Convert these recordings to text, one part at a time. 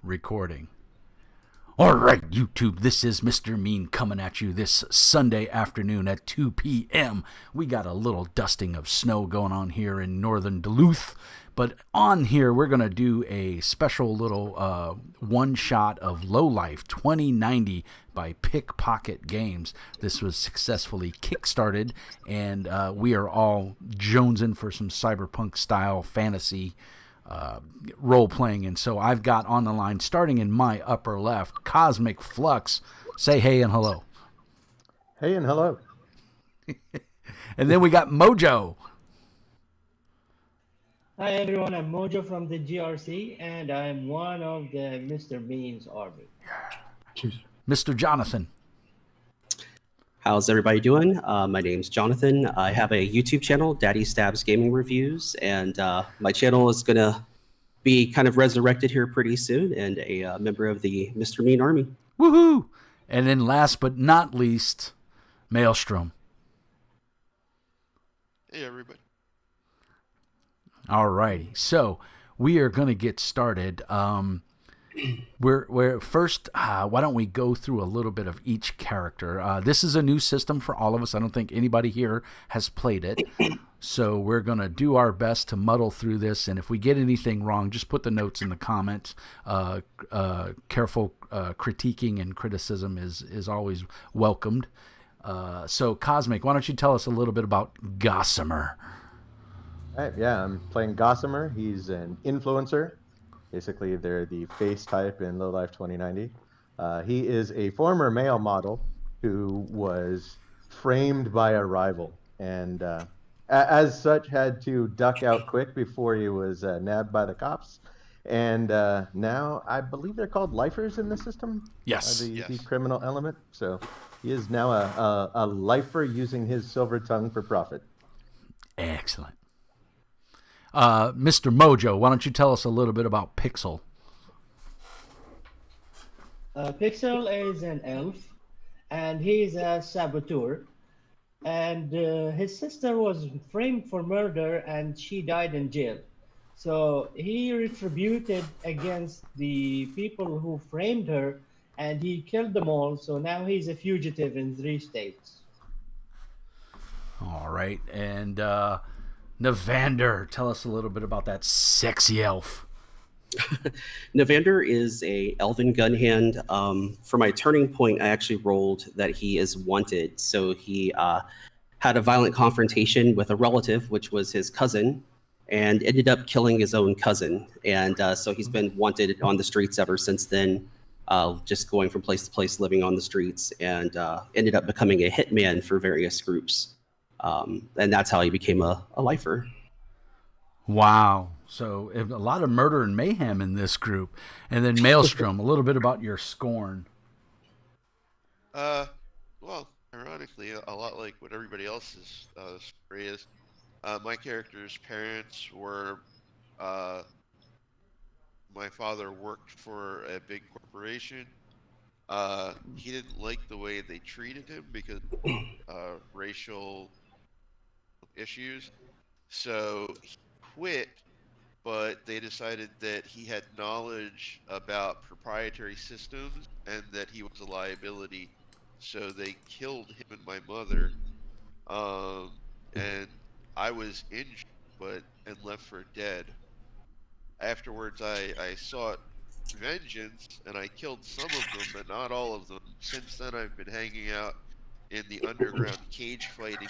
recording. All right, YouTube, this is Mr. Mean coming at you this Sunday afternoon at 2 p.m. We got a little dusting of snow going on here in northern Duluth, but on here we're going to do a special little one-shot of Lowlife 2090 by Pickpocket Games. This was successfully kickstarted, and we are all jonesing for some cyberpunk-style fantasy role-playing, and so I've got on the line, starting in my upper left, Cosmic Flux. Say hey and hello. Hey and hello. And then we got Mojo. Hi everyone, I'm Mojo from the GRC, and I'm one of the Mr. Means army. Mr. Jonathan. How's everybody doing? My name's Jonathan. I have a YouTube channel, Daddy Stabs Gaming Reviews, and my channel is going to be kind of resurrected here pretty soon, and a member of the Mr. Mean Army. Woohoo! And then last but not least, Maelstrom. Hey everybody. All righty, so we are going to get started. We're first. Why don't we go through a little bit of each character? This is a new system for all of us. I don't think anybody here has played it, so we're gonna do our best to muddle through this. And if we get anything wrong, just put the notes in the comments. Careful critiquing and criticism is always welcomed. So Cosmic, why don't you tell us a little bit about Gossamer? All right, yeah, I'm playing Gossamer. He's an influencer. Basically, they're the face type in Lowlife 2090. He is a former male model who was framed by a rival, and as such had to duck out quick before he was nabbed by the cops. And now I believe they're called lifers in the system. Yes. The criminal element. So he is now a lifer using his silver tongue for profit. Excellent. Mr. Mojo, why don't you tell us a little bit about Pixel? Pixel is an elf, and he's a saboteur. And his sister was framed for murder, and she died in jail. So he retributed against the people who framed her, and he killed them all. So now he's a fugitive in 3 states. All right, and Navander, tell us a little bit about that sexy elf. Navander is a elven gun hand. For my turning point, I actually rolled that he is wanted. So he had a violent confrontation with a relative, which was his cousin, and ended up killing his own cousin. And so he's been wanted on the streets ever since then, just going from place to place, living on the streets, and ended up becoming a hitman for various groups. And that's how he became a lifer. Wow. So a lot of murder and mayhem in this group. And then Maelstrom, a little bit about your scorn. Well, ironically, a lot like what everybody else's story is. My character's parents were, my father worked for a big corporation. He didn't like the way they treated him because racial issues, so he quit, but they decided that he had knowledge about proprietary systems and that he was a liability, so they killed him and my mother, and I was injured and left for dead. Afterwards I sought vengeance and I killed some of them, but not all of them. Since then I've been hanging out in the underground cage fighting,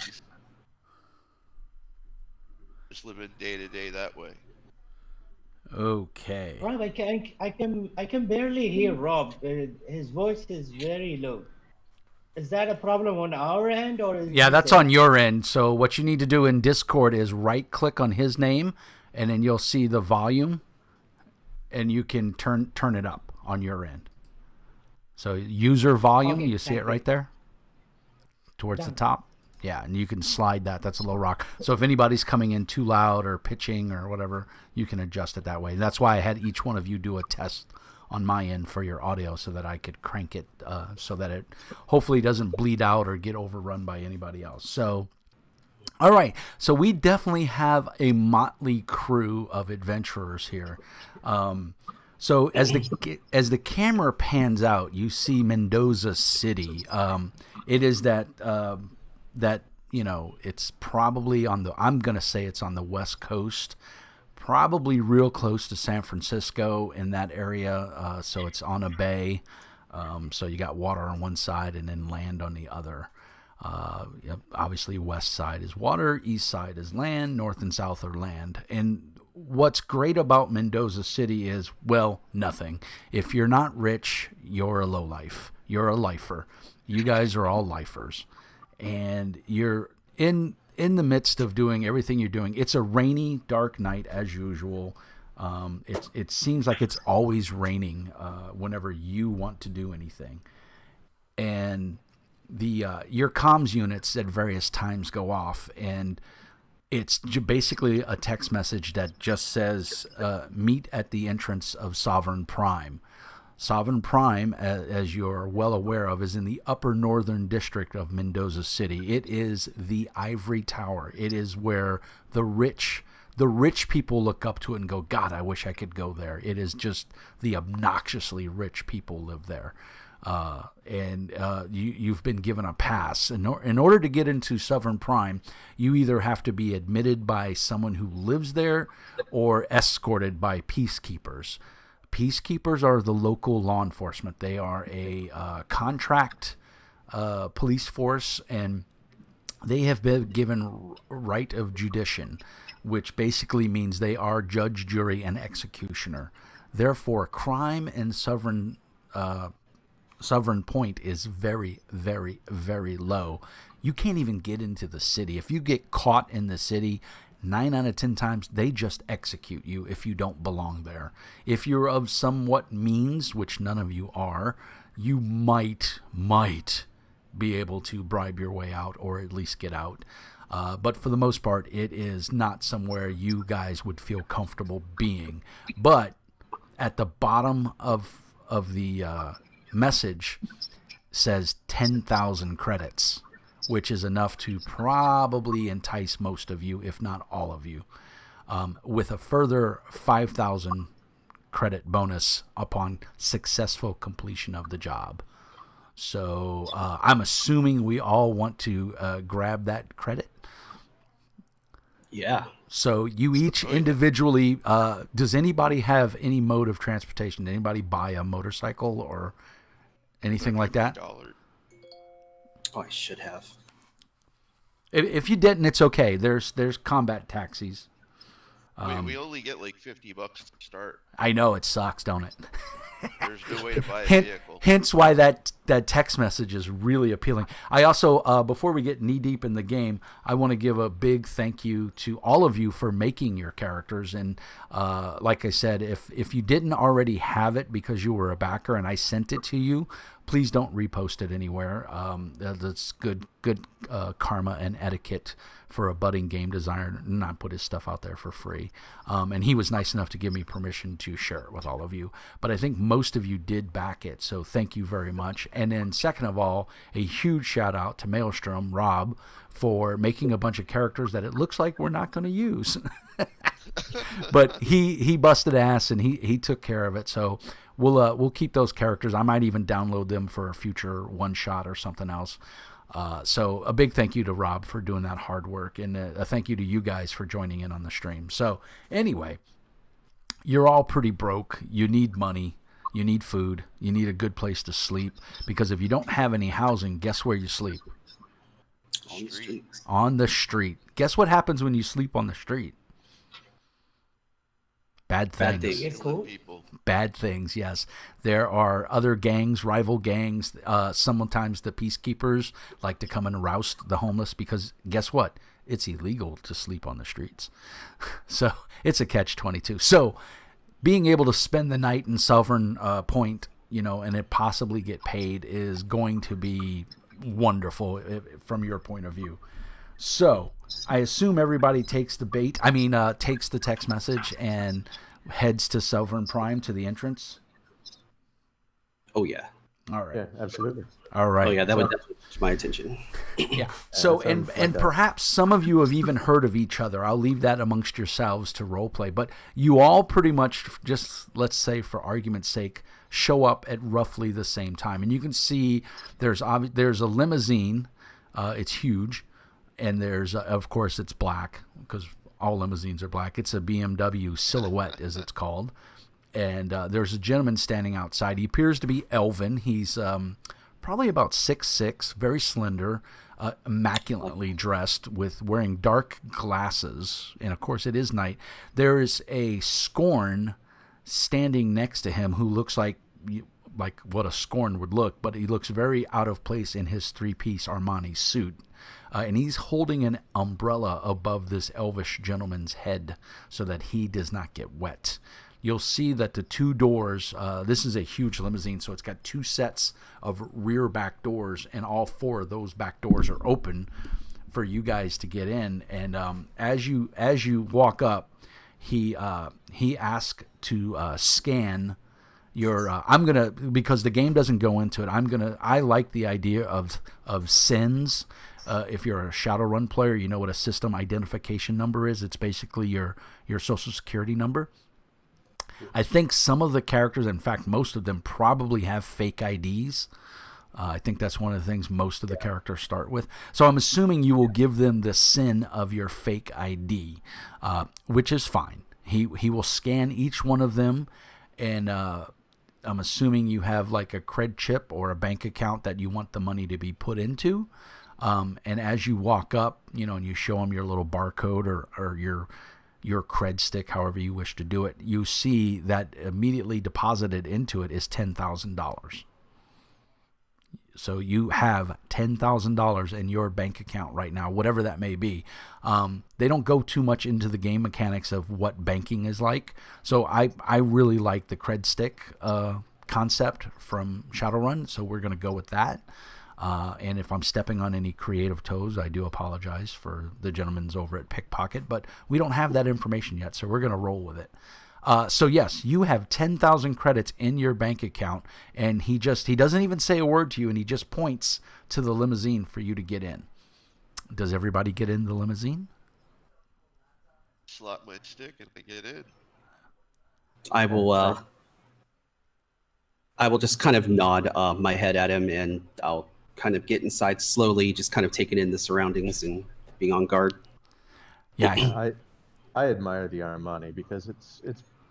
just living day to day that way. Okay. Rob, I can barely hear Rob. His voice is very low. Is that a problem on our end, or is Yeah, that's on your end. So what you need to do in Discord is right-click on his name, and then you'll see the volume, and you can turn it up on your end. So user volume, Okay, you see it right there towards the Done. top. Yeah, and you can slide that. That's a low rock. So if anybody's coming in too loud or pitching or whatever, you can adjust it that way. That's why I had each one of you do a test on my end for your audio so that I could crank it so that it hopefully doesn't bleed out or get overrun by anybody else. So, all right. So we definitely have a motley crew of adventurers here. So as the camera pans out, you see Mendoza City. It is that it's probably on the. I'm gonna say it's on the West Coast, probably real close to San Francisco in that area. So it's on a bay. So you got water on one side and then land on the other. Obviously, west side is water, east side is land, north and south are land. And what's great about Mendoza City is, well, nothing. If you're not rich, you're a lowlife. You're a lifer. You guys are all lifers. And you're in the midst of doing everything you're doing. It's a rainy, dark night as usual. It seems like it's always raining whenever you want to do anything. And your comms units at various times go off, and it's basically a text message that just says, meet at the entrance of Sovereign Prime. Sovereign Prime, as you're well aware of, is in the upper northern district of Mendoza City. It is the ivory tower. It is where the rich people look up to it and go, God, I wish I could go there. It is just the obnoxiously rich people live there. You've been given a pass. In order to get into Sovereign Prime, you either have to be admitted by someone who lives there or escorted by peacekeepers. Peacekeepers are the local law enforcement. They are a contract police force, and they have been given right of judiction, which basically means they are judge, jury, and executioner. Therefore, crime in Sovereign Point is very, very, very low. You can't even get into the city. If you get caught in the city, 9 out of 10 times, they just execute you if you don't belong there. If you're of somewhat means, which none of you are, you might be able to bribe your way out or at least get out. But for the most part, it is not somewhere you guys would feel comfortable being. But at the bottom of the message says 10,000 credits, which is enough to probably entice most of you, if not all of you, with a further 5,000 credit bonus upon successful completion of the job. So I'm assuming we all want to grab that credit. Yeah. So you each individually, does anybody have any mode of transportation? Did anybody buy a motorcycle or anything like that? $50. Oh, I should have. If you didn't, it's okay. There's combat taxis. We only get like $50 to start. I know, it sucks, don't it? There's no way to buy a vehicle. Hence why that text message is really appealing. I also, before we get knee deep in the game, I want to give a big thank you to all of you for making your characters. And like I said, if you didn't already have it because you were a backer and I sent it to you, please don't repost it anywhere. That's good karma and etiquette for a budding game designer, not put his stuff out there for free. And he was nice enough to give me permission to share it with all of you. But I think most of you did back it, so thank you very much. And then second of all, a huge shout out to Maelstrom, Rob, for making a bunch of characters that it looks like we're not going to use. But he busted ass and he took care of it. So we'll keep those characters. I might even download them for a future one shot or something else. So a big thank you to Rob for doing that hard work, and a thank you to you guys for joining in on the stream. So anyway, you're all pretty broke. You need money. You need food. You need a good place to sleep, because if you don't have any housing, guess where you sleep? On the streets. On the street. Guess what happens when you sleep on the street? Bad things. Bad things. It's cool. People. Bad things, yes. There are other gangs, rival gangs. Sometimes the peacekeepers like to come and roust the homeless because guess what? It's illegal to sleep on the streets. So it's a catch-22. So being able to spend the night in Sovereign Point, and it possibly get paid is going to be wonderful from your point of view. So I assume everybody takes the bait. Takes the text message and heads to Sovereign Prime to the entrance. Oh, yeah. All right. Yeah, absolutely. All right. Oh yeah, that would definitely catch my attention. Yeah. So, that sounds and like perhaps some of you have even heard of each other. I'll leave that amongst yourselves to role play. But you all pretty much just, let's say for argument's sake, show up at roughly the same time. And you can see there's a limousine. It's huge. And there's, of course, it's black because all limousines are black. It's a BMW Silhouette, as it's called. And there's a gentleman standing outside. He appears to be elven. He's probably about 6'6", very slender, immaculately dressed, with wearing dark glasses. And of course, it is night. There is a Scorn standing next to him who looks like what a Scorn would look, but he looks very out of place in his three-piece Armani suit. And he's holding an umbrella above this elvish gentleman's head so that he does not get wet. You'll see that the two doors, this is a huge limousine, so it's got two sets of rear back doors, and all four of those back doors are open for you guys to get in. And as you walk up, he asks to scan your. I'm gonna, because the game doesn't go into it. I like the idea of SINs. If you're a Shadowrun player, you know what a system identification number is. It's basically your social security number. I think some of the characters, in fact, most of them probably have fake IDs. I think that's one of the things most of the characters start with. So I'm assuming you will give them the SIN of your fake ID, which is fine. He will scan each one of them, and I'm assuming you have like a cred chip or a bank account that you want the money to be put into. And as you walk up, and you show him your little barcode or your cred stick, however you wish to do it, you see that immediately deposited into it is $10,000. So you have $10,000 in your bank account right now, whatever that may be. They don't go too much into the game mechanics of what banking is like. So I really like the cred stick concept from Shadowrun, so we're going to go with that. And if I'm stepping on any creative toes, I do apologize for the gentlemen's over at Pickpocket, but we don't have that information yet, so we're going to roll with it. So yes, you have 10,000 credits in your bank account, and he doesn't even say a word to you, and he just points to the limousine for you to get in. Does everybody get in the limousine? Slot my stick and I get in. I will just kind of nod my head at him, and I'll kind of get inside slowly, just kind of taking in the surroundings and being on guard. Yeah. I admire the Armani because it's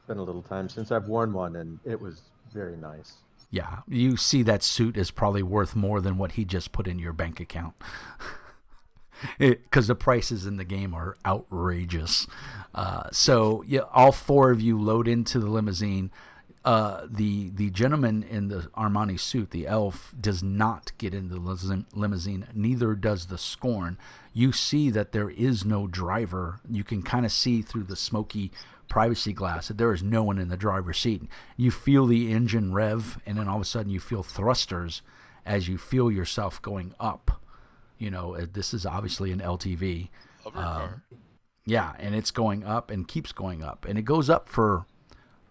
been a little time since I've worn one, and it was very nice. Yeah, you see that suit is probably worth more than what he just put in your bank account. Because the prices in the game are outrageous. So yeah, all four of you load into the limousine. The gentleman in the Armani suit, the elf, does not get in the limousine. Neither does the Scorn. You see that there is no driver. You can kind of see through the smoky privacy glass that there is no one in the driver's seat. You feel the engine rev, and then all of a sudden you feel thrusters as you feel yourself going up. This is obviously an LTV. Hover car. Yeah, and it's going up and keeps going up. And it goes up for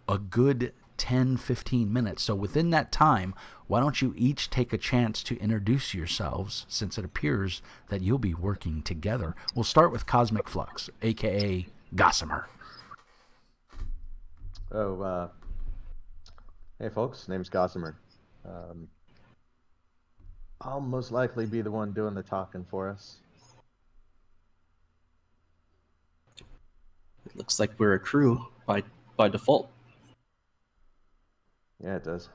a good 10, 15 minutes. So within that time, why don't you each take a chance to introduce yourselves, since it appears that you'll be working together. We'll start with Cosmic Flux, a.k.a. Gossamer. Oh, hey folks, name's Gossamer. I'll most likely be the one doing the talking for us. It looks like we're a crew by default. Yeah, it does.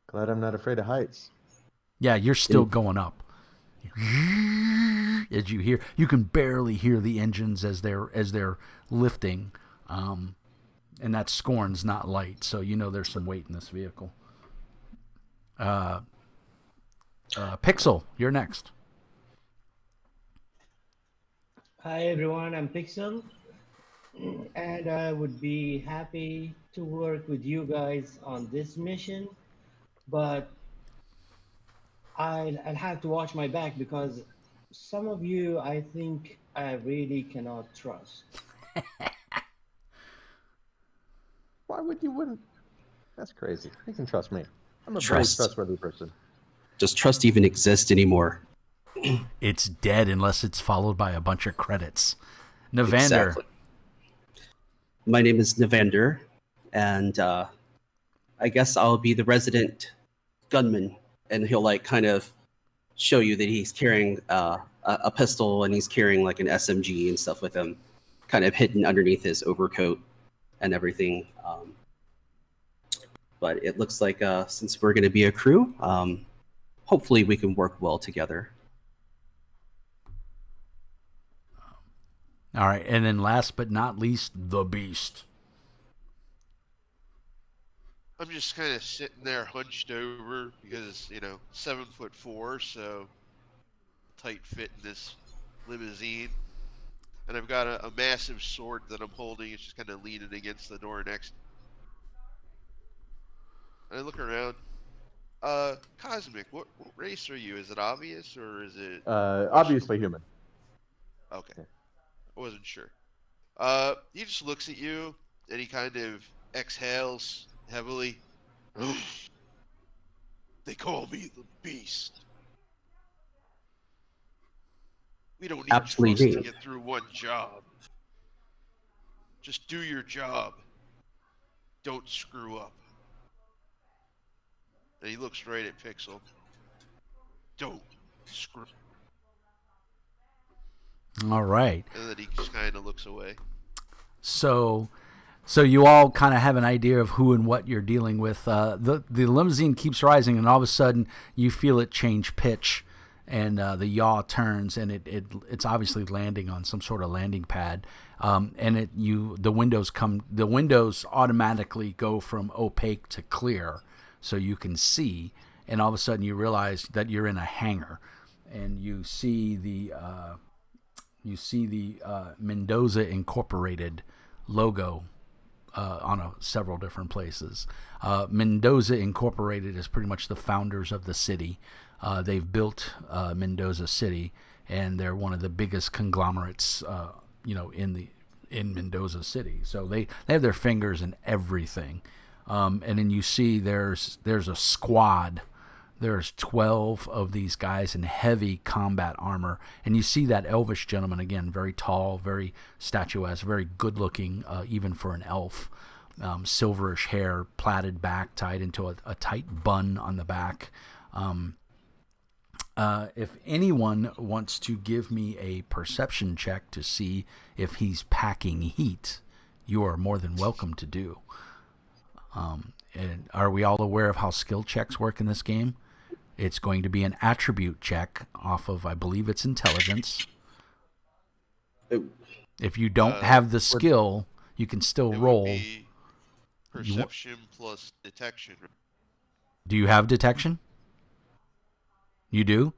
Glad I'm not afraid of heights. Yeah, you're still going up. As you hear, you can barely hear the engines as they're lifting, and that Scorn's not light, so there's some weight in this vehicle. Pixel, you're next. Hi everyone, I'm Pixel, and I would be happy to work with you guys on this mission, but I'll have to watch my back because some of you I think I really cannot trust. Why would you wouldn't? That's crazy. You can trust me. I'm a very Trust. trustworthy person. Does trust even exist anymore? It's dead unless it's followed by a bunch of credits. Navander. Exactly. My name is Navander, and I guess I'll be the resident gunman, and he'll like kind of show you that he's carrying a pistol and he's carrying like an SMG and stuff with him, kind of hidden underneath his overcoat and everything. But it looks like since we're going to be a crew, hopefully we can work well together. All right, and then last but not least, the Beast. I'm just kind of sitting there hunched over because, 7'4", so tight fit in this limousine. And I've got a massive sword that I'm holding. It's just kind of leaning against the door next. And I look around. Cosmic, what race are you? Is it obvious or is it... Obviously human. Okay. I wasn't sure. He just looks at you and he kind of exhales heavily. They call me the Beast. We don't need Absolutely. trust to get through one job. Just do your job. Don't screw up. And he looks right at Pixel. Don't screw. All right. And then he just kind of looks away. So you all kind of have an idea of who and what you're dealing with. The limousine keeps rising, and all of a sudden you feel it change pitch, and the yaw turns, and it's obviously landing on some sort of landing pad. And the windows automatically go from opaque to clear, so you can see. And all of a sudden you realize that you're in a hangar, and you see the Mendoza Incorporated logo on several different places. Mendoza Incorporated is pretty much the founders of the city. They've built Mendoza City, and they're one of the biggest conglomerates, in Mendoza City. So they have their fingers in everything. And then you see there's a squad. There's 12 of these guys in heavy combat armor. And you see that elvish gentleman, again, very tall, very statuesque, very good-looking, even for an elf. Silverish hair, plaited back, tied into a tight bun on the back. If anyone wants to give me a perception check to see if he's packing heat, you are more than welcome to do. And are we all aware of how skill checks work in this game? It's going to be an attribute check off of, I believe it's intelligence. If you don't have the skill, you can still roll. Would be perception plus detection. Do you have detection? You do?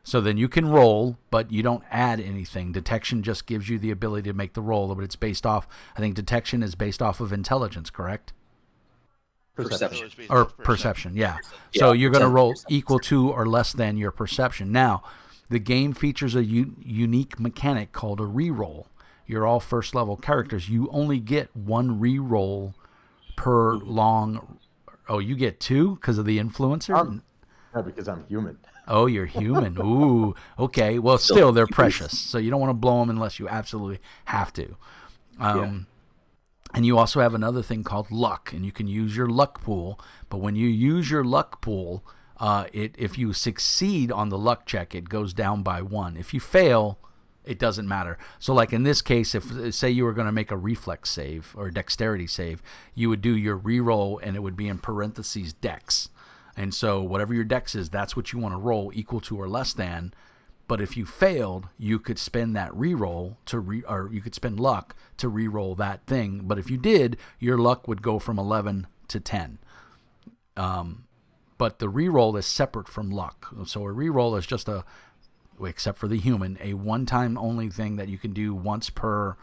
So then you can roll, but you don't add anything. Detection just gives you the ability to make the roll, but it's based off, I think detection is based off of intelligence, correct? Perception. Or perception, yeah. So you're going to roll equal to or less than your perception. Now, the game features a unique mechanic called a reroll. You're all first level characters. You only get one reroll per long. Oh, you get two because of the influencer? No, because I'm human. Oh, you're human. Ooh, okay. Well, still, they're precious, so you don't want to blow them unless you absolutely have to. And you also have another thing called luck, and you can use your luck pool. But when you use your luck pool, if you succeed on the luck check, it goes down by 1. If you fail, it doesn't matter. So like in this case, if say you were going to make a reflex save or a dexterity save, you would do your reroll, and it would be in parentheses dex. And so whatever your dex is, that's what you want to roll, equal to or less than. But if you failed, you could spend that reroll or you could spend luck to reroll that thing. But if you did, your luck would go from 11 to 10. But the reroll is separate from luck. So a reroll is just except for the human, a one-time only thing that you can do once per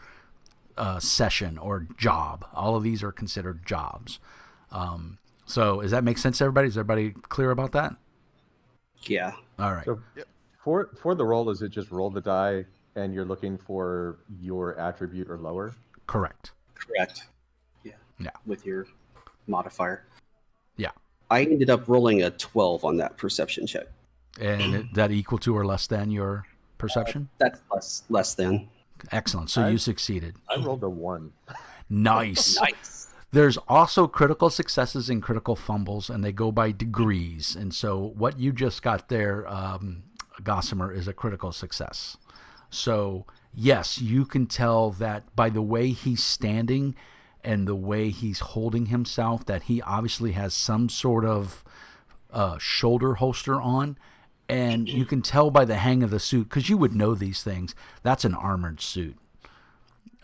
session or job. All of these are considered jobs. So does that make sense to everybody? Is everybody clear about that? Yeah. All right. So for the roll, is it just roll the die and you're looking for your attribute or lower? Correct. Correct. Yeah. Yeah. With your modifier. Yeah. I ended up rolling a 12 on that perception check. And that equal to or less than your perception? That's less than. Excellent. So you succeeded. I rolled a 1. Nice. Nice. There's also critical successes and critical fumbles, and they go by degrees. And so what you just got there, Gossamer, is a critical success. So, yes, you can tell that by the way he's standing and the way he's holding himself, that he obviously has some sort of shoulder holster on. And you can tell by the hang of the suit, because you would know these things, that's an armored suit.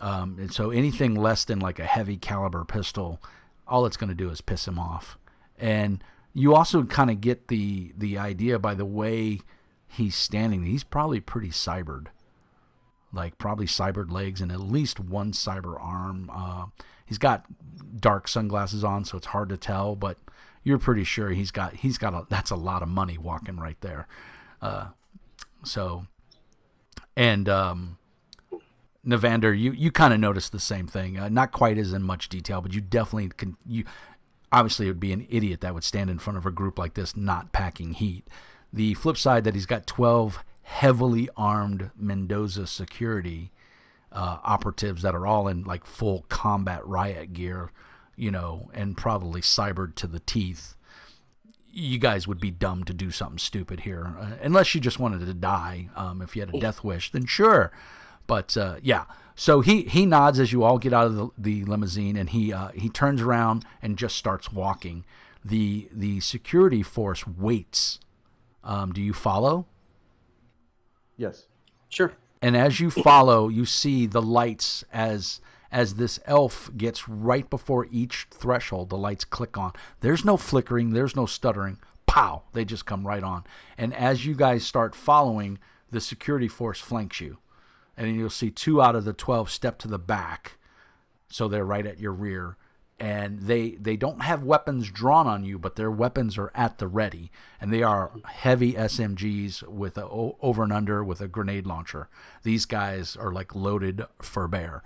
And so anything less than like a heavy caliber pistol, all it's going to do is piss him off. And you also kind of get the idea by the way he's standing. He's probably pretty cybered. Like probably cybered legs and at least one cyber arm. He's got dark sunglasses on, so it's hard to tell, but you're pretty sure that's a lot of money walking right there. Navander, you kind of noticed the same thing. Not quite as in much detail, but you definitely can. You obviously would be an idiot that would stand in front of a group like this not packing heat. The flip side that he's got 12 heavily armed Mendoza security operatives that are all in like full combat riot gear, and probably cybered to the teeth. You guys would be dumb to do something stupid here, unless you just wanted to die. If you had a death wish, then sure. But yeah, so he nods as you all get out of the limousine, and he turns around and just starts walking. The security force waits. Do you follow? Yes. Sure. And as you follow, you see the lights as this elf gets right before each threshold. The lights click on. There's no flickering. There's no stuttering. Pow! They just come right on. And as you guys start following, the security force flanks you. And you'll see 2 out of the 12 step to the back, so they're right at your rear. And they don't have weapons drawn on you, but their weapons are at the ready. And they are heavy SMGs with a over and under with a grenade launcher. These guys are like loaded for bear.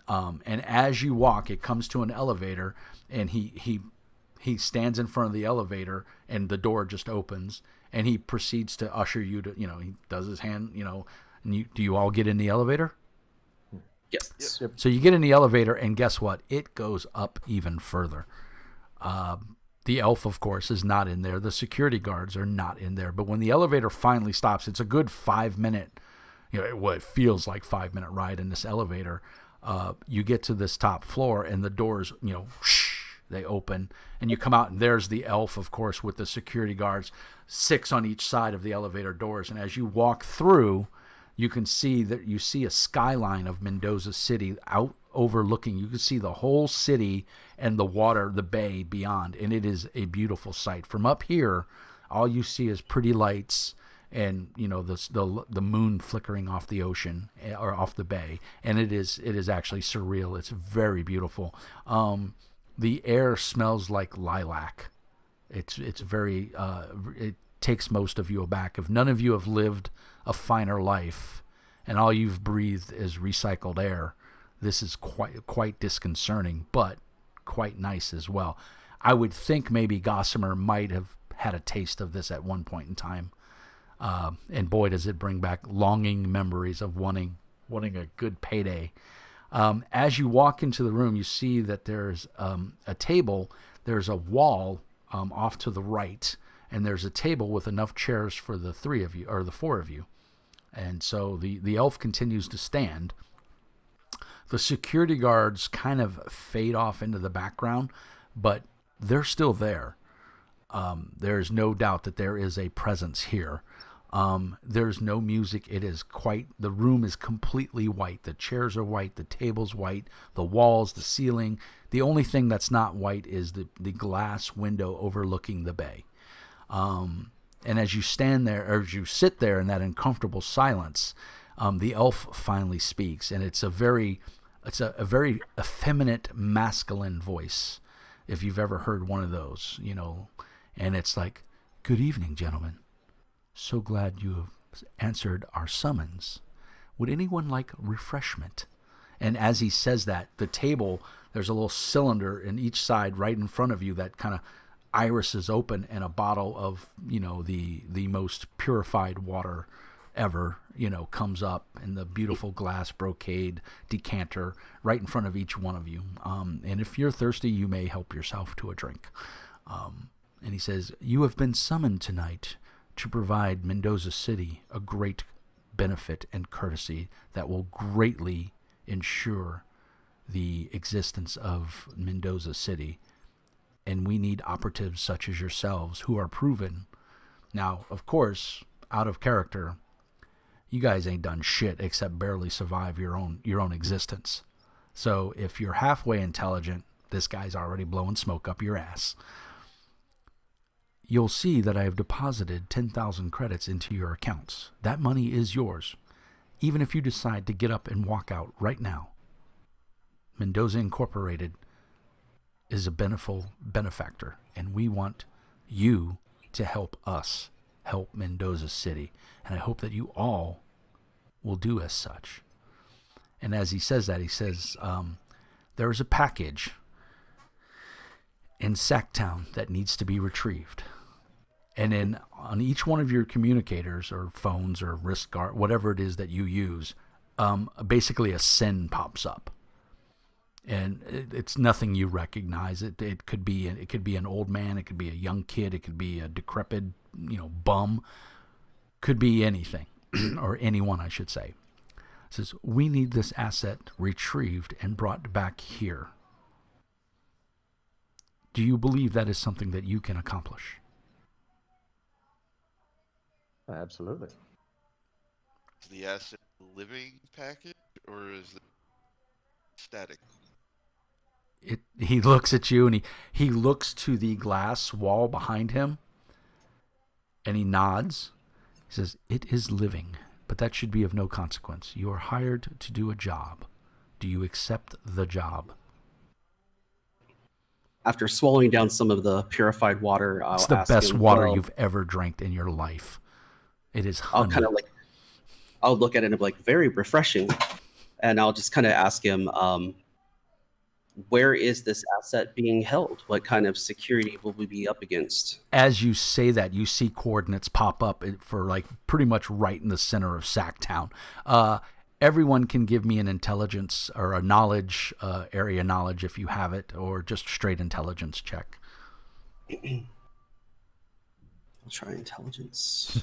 And as you walk, it comes to an elevator, and he stands in front of the elevator, and the door just opens, and he proceeds to usher you to, he does his hand, and do you all get in the elevator? Yes. Yep. So you get in the elevator, and guess what? It goes up even further. The elf, of course, is not in there. The security guards are not in there. But when the elevator finally stops, it's a good 5-minute, it feels like 5-minute ride in this elevator. You get to this top floor, and the doors, they open, and you come out, and there's the elf, of course, with the security guards, 6 on each side of the elevator doors. And as you walk through, you can see that you see a skyline of Mendoza City out overlooking. You can see the whole city and the water, the bay beyond, and it is a beautiful sight. From up here, all you see is pretty lights and the moon flickering off the ocean or off the bay, and it is actually surreal. It's very beautiful. The air smells like lilac. It's very it takes most of you aback. If none of you have lived a finer life and all you've breathed is recycled air, this is quite disconcerting, but quite nice as well. I would think maybe Gossamer might have had a taste of this at one point in time. And boy, does it bring back longing memories of wanting a good payday. As you walk into the room, you see that there's a table, there's a wall off to the right, and there's a table with enough chairs for the 3 of you, or the 4 of you. And so the elf continues to stand. The security guards kind of fade off into the background, but they're still there. There's no doubt that there is a presence here. There's no music. The room is completely white. The chairs are white. The table's white. The walls, the ceiling. The only thing that's not white is the glass window overlooking the bay. And as you stand there, or as you sit there in that uncomfortable silence, the elf finally speaks, and it's a very effeminate, masculine voice, if you've ever heard one of those, and it's like, "Good evening, gentlemen. So glad you have answered our summons. Would anyone like refreshment?" And as he says that, the table, there's a little cylinder in each side right in front of you that kind of irises open and a bottle of, the most purified water ever, comes up in the beautiful glass brocade decanter right in front of each one of you. And if you're thirsty, you may help yourself to a drink. And he says, "You have been summoned tonight to provide Mendoza City a great benefit and courtesy that will greatly ensure the existence of Mendoza City. And we need operatives such as yourselves who are proven." Now, of course, out of character, you guys ain't done shit except barely survive your own existence. So if you're halfway intelligent, this guy's already blowing smoke up your ass. "You'll see that I have deposited 10,000 credits into your accounts. That money is yours, even if you decide to get up and walk out right now. Mendoza Incorporated is a benefactor, and we want you to help us help Mendoza City. And I hope that you all will do as such." And as he says that, he says, "There is a package in Sacktown that needs to be retrieved. And then on each one of your communicators or phones or wrist guard, whatever it is that you use, basically a SIN pops up. And it's nothing you recognize. It could be an old man, it could be a young kid, it could be a decrepit, bum, could be anything, or anyone, I should say. It says, "We need this asset retrieved and brought back here. Do you believe that is something that you can accomplish?" Absolutely. Is the asset living package or is it static? He looks at you, and he looks to the glass wall behind him, and he nods. He says, "It is living, but that should be of no consequence. You are hired to do a job. Do you accept the job?" After swallowing down some of the purified water, I'll It's the ask best him, water well, you've ever drank in your life. It is honey. I'll look at it and be like, very refreshing. And I'll just kind of ask him, where is this asset being held? What kind of security will we be up against? As you say that, you see coordinates pop up for pretty much right in the center of Sacktown. Everyone can give me an intelligence or a knowledge, area knowledge if you have it, or just straight intelligence check. I'll try intelligence.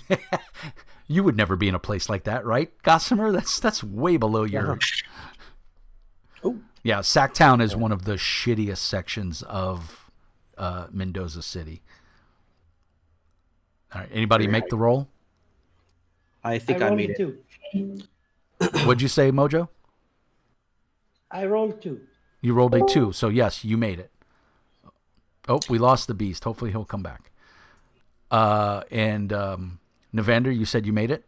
You would never be in a place like that, right, Gossamer? That's way below your... Oh. Yeah, Sacktown is one of the shittiest sections of Mendoza City. All right, anybody make the roll? I think I made it. 2. What'd you say, Mojo? I rolled 2. You rolled a 2, so yes, you made it. Oh, we lost the beast. Hopefully he'll come back. And Navander, you said you made it?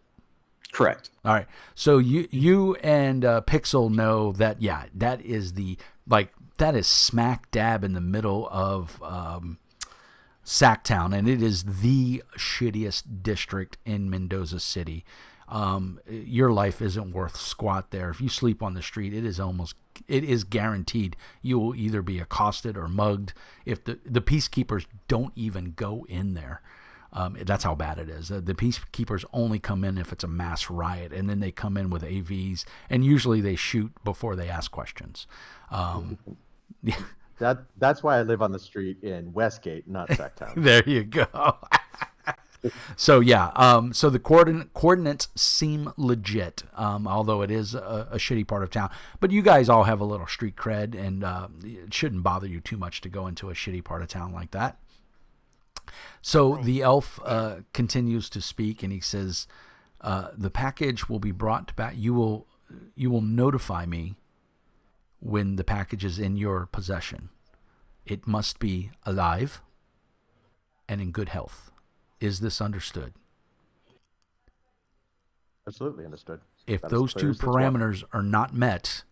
Correct. All right. So you and Pixel know that, yeah, that is that is smack dab in the middle of Sacktown, and it is the shittiest district in Mendoza City. Your life isn't worth squat there. If you sleep on the street, it is guaranteed you will either be accosted or mugged. If the peacekeepers don't even go in there. That's how bad it is. The peacekeepers only come in if it's a mass riot, and then they come in with AVs, and usually they shoot before they ask questions. That's why I live on the street in Westgate, not Sacktown. There you go. So yeah, so the coordinates seem legit, although it is a shitty part of town. But you guys all have a little street cred, and it shouldn't bother you too much to go into a shitty part of town like that. So the elf continues to speak, and he says, "The package will be brought back. You will notify me when the package is in your possession. It must be alive and in good health. Is this understood?" Absolutely understood. If That is those clear two as this water. parameters are not met,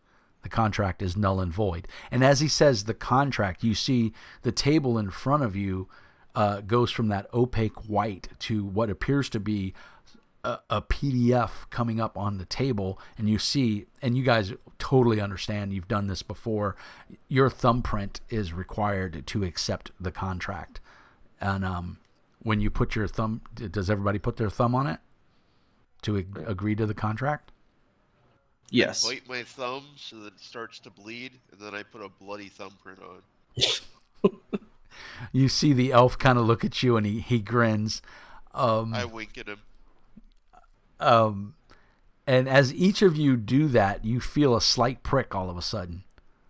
the contract is null and void. And as he says the contract, you see the table in front of you goes from that opaque white to what appears to be a PDF coming up on the table, and you see, and you guys totally understand, you've done this before, your thumbprint is required to accept the contract. And when you put your thumb, does everybody put their thumb on it to agree to the contract? Yes. Bite my thumb so that it starts to bleed, and then I put a bloody thumbprint on. You see the elf kind of look at you, and he grins. I wink at him. And as each of you do that, you feel a slight prick all of a sudden.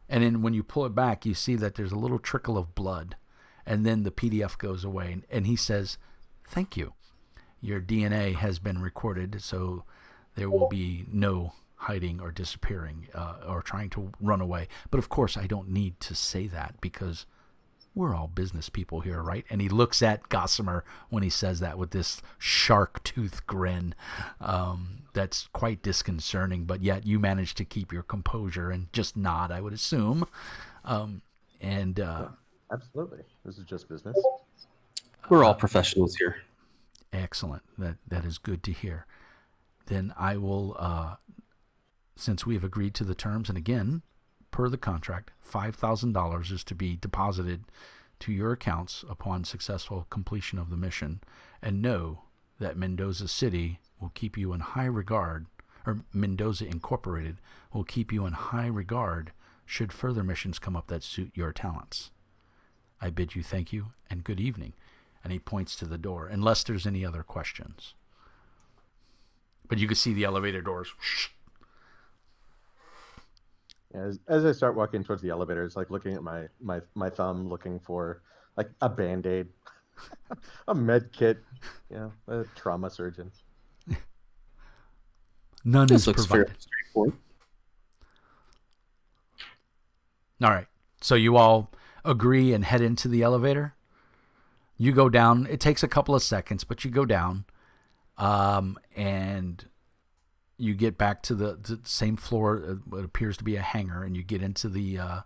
And then when you pull it back, you see that there's a little trickle of blood. And then the PDF goes away. And he says, "Thank you. Your DNA has been recorded, so there will be no hiding or disappearing or trying to run away. But of course, I don't need to say that because we're all business people here, right?" And he looks at Gossamer when he says that with this shark tooth grin that's quite disconcerting, but yet you manage to keep your composure and just nod, I would assume. Absolutely. This is just business. We're all professionals here. Excellent. That is good to hear. Then I will, since we have agreed to the terms, and again, per the contract, $5,000 is to be deposited to your accounts upon successful completion of the mission, and know that Mendoza City will keep you in high regard, or Mendoza Incorporated will keep you in high regard should further missions come up that suit your talents. I bid you thank you and good evening. And he points to the door, unless there's any other questions. But you can see the elevator doors. As I start walking towards the elevator, it's like looking at my thumb, looking for like a Band-Aid, a med kit, a trauma surgeon. None This is looks provided. fairly straightforward. All right. So you all agree and head into the elevator. You go down. It takes a couple of seconds, but you go down, and you get back to the same floor. What appears to be a hangar, and you get into the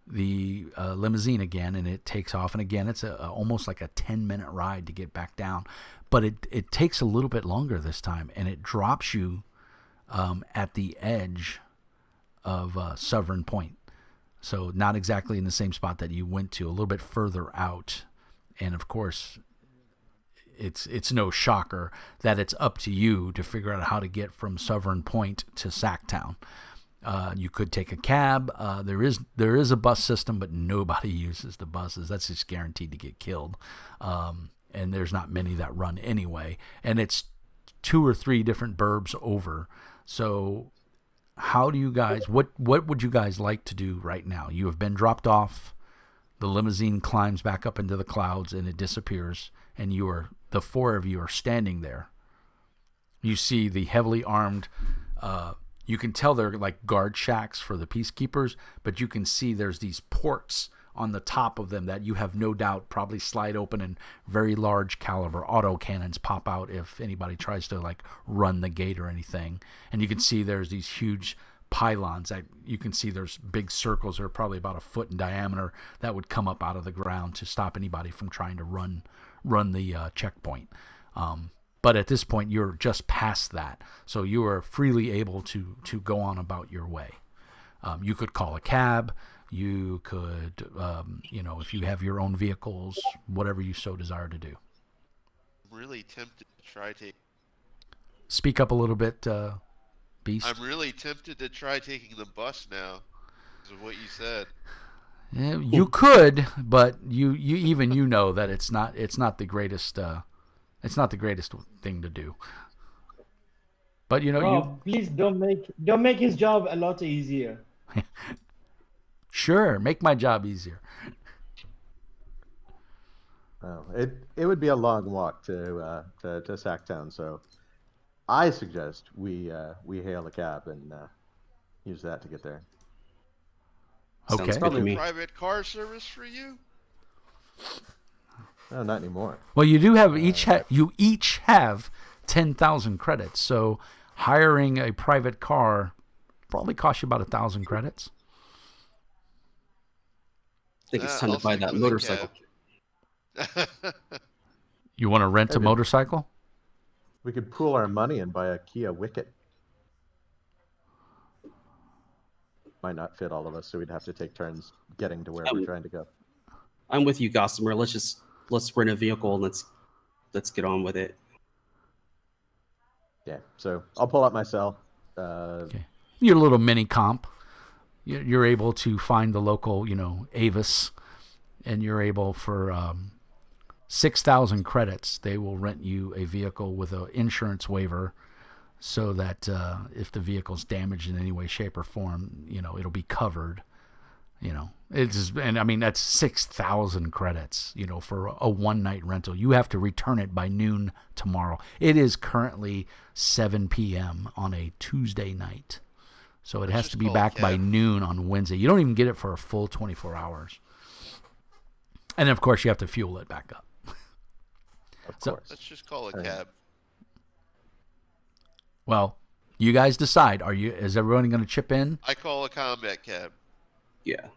limousine again, and it takes off. And again, it's almost like a 10-minute ride to get back down, but it takes a little bit longer this time, and it drops you at the edge of Sovereign Point. So not exactly in the same spot that you went to, a little bit further out. And of course, it's no shocker that it's up to you to figure out how to get from Sovereign Point to Sacktown. You could take a cab. There is a bus system, but nobody uses the buses. That's just guaranteed to get killed. And there's not many that run anyway. And it's 2 or 3 different burbs over. So how do you guys, what would you guys like to do right now? You have been dropped off. The limousine climbs back up into the clouds and it disappears. And the 4 of you are standing there. You see the heavily armed, you can tell they're like guard shacks for the peacekeepers, but you can see there's these ports on the top of them that you have no doubt probably slide open and very large caliber auto cannons pop out if anybody tries to like run the gate or anything. And you can see there's these huge pylons that you can see there's big circles that are probably about a foot in diameter that would come up out of the ground to stop anybody from trying to run the checkpoint. But at this point, you're just past that. So you are freely able to go on about your way. You could call a cab. You could, if you have your own vehicles, whatever you so desire to do. I'm really tempted to try taking. Speak up a little bit, Beast. I'm really tempted to try taking the bus now, because of what you said. Yeah, you could, but you know that it's not the greatest. It's not the greatest thing to do. But Rob, please don't make his job a lot easier. Sure, make my job easier. Oh, it would be a long walk to Sacktown, so I suggest we hail a cab and use that to get there. Okay. Sounds good to me. Private car service for you? No, not anymore. Well, you do have you each have 10,000 credits. So hiring a private car probably costs you about 1,000 credits. I think it's time to buy that motorcycle. You want to rent a motorcycle? We could pool our money and buy a Kia Wicket. Might not fit all of us, so we'd have to take turns getting to where we're trying to go. I'm with you, Gossamer. Let's just let's rent a vehicle and let's get on with it. Yeah. So I'll pull up my cell. Okay. Your little mini comp. You're able to find the local, Avis, and you're able for 6,000 credits, they will rent you a vehicle with an insurance waiver, so that if the vehicle's damaged in any way, shape, or form, it'll be covered. And I mean, that's 6,000 credits, for a one-night rental. You have to return it by noon tomorrow. It is currently 7 p.m. on a Tuesday night. So it has to be back by noon on Wednesday. You don't even get it for a full 24 hours. And then, of course, you have to fuel it back up. Of course. Let's just call a cab. Well, you guys decide. Is everyone going to chip in? I call a combat cab. Yeah.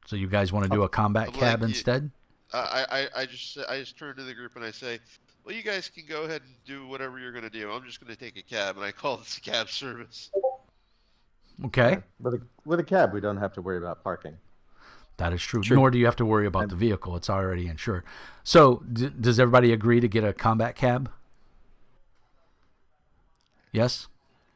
So you guys want to do a combat cab instead? I just turn to the group and I say, well, you guys can go ahead and do whatever you're going to do. I'm just going to take a cab, and I call this cab service. Okay. With a cab, we don't have to worry about parking. That is true. Nor do you have to worry about the vehicle. It's already insured. So does everybody agree to get a combat cab? Yes?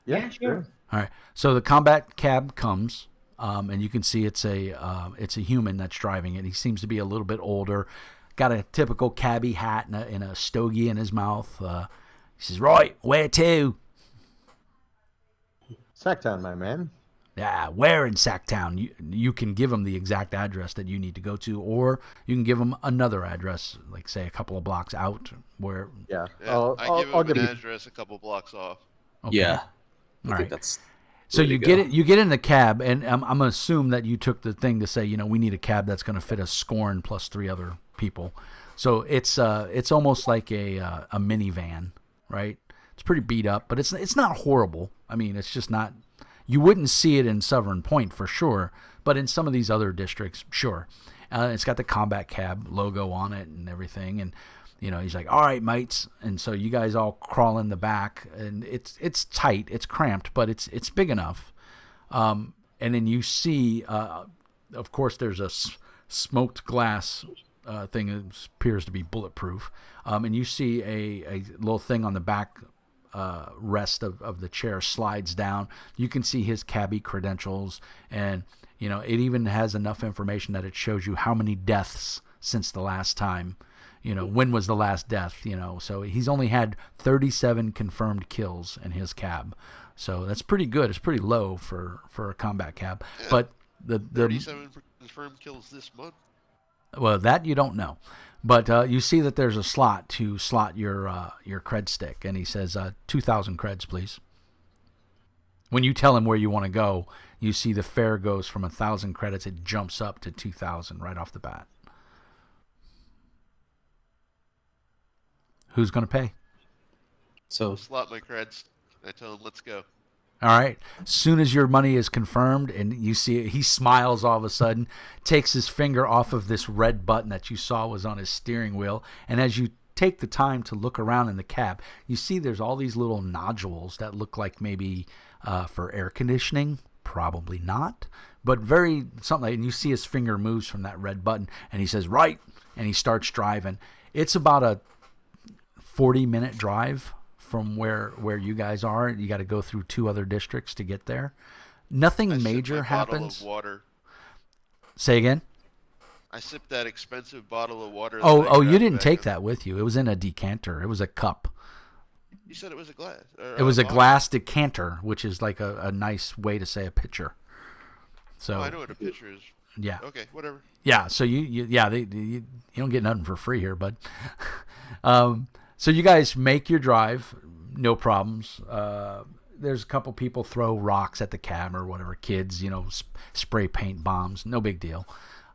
Yeah, sure. All right. So the combat cab comes, and you can see it's a human that's driving it. He seems to be a little bit older. Got a typical cabbie hat and a stogie in his mouth. He says, "Right, where to?" Sacktown, my man. Yeah, where in Sacktown? You can give him the exact address that you need to go to, or you can give him another address, like say a couple of blocks out. Where? Yeah. I give him an address a couple blocks off. Okay. Yeah. All right. That's so you get in the cab, and I'm gonna assume that you took the thing to say, we need a cab that's gonna fit a Scorn plus 3 other people. So it's almost like a minivan, right? It's pretty beat up, but it's not horrible. I mean, it's just not. You wouldn't see it in Severn Point for sure, but in some of these other districts, sure. It's got the combat cab logo on it and everything, and he's like, "All right, mates," and so you guys all crawl in the back, and it's tight, it's cramped, but it's big enough. And then you see, of course, there's a smoked glass thing that appears to be bulletproof, and you see a little thing on the back. Rest of the chair slides down. You can see his cabbie credentials, and it even has enough information that it shows you how many deaths since the last time. When was the last death? So he's only had 37 confirmed kills in his cab. So that's pretty good. It's pretty low for a combat cab. Yeah, but the 37 confirmed kills this month. Well, that you don't know. But you see that there's a slot to slot your cred stick, and he says 2,000 creds, please. When you tell him where you want to go, you see the fare goes from 1,000 credits, it jumps up to 2,000 right off the bat. Who's going to pay? So slot my creds. I tell him, let's go. All right. As soon as your money is confirmed and you see it, he smiles all of a sudden, takes his finger off of this red button that you saw was on his steering wheel. And as you take the time to look around in the cab, you see there's all these little nodules that look like maybe for air conditioning. Probably not. But very something like, and you see his finger moves from that red button and he says, right. And he starts driving. It's about a 40-minute drive from where you guys are. You got to go through 2 other districts to get there. Nothing major happens. Bottle of water. Say again? I sipped that expensive bottle of water. Oh, you didn't take that with you. It was in a decanter. It was a cup. You said it was a glass. It was a glass decanter, which is like a nice way to say a pitcher. So I know what a pitcher is. Yeah. Okay, whatever. Yeah, so you don't get nothing for free here, bud. So you guys make your drive, no problems. There's a couple people throw rocks at the cab or whatever, kids, spray paint bombs, no big deal.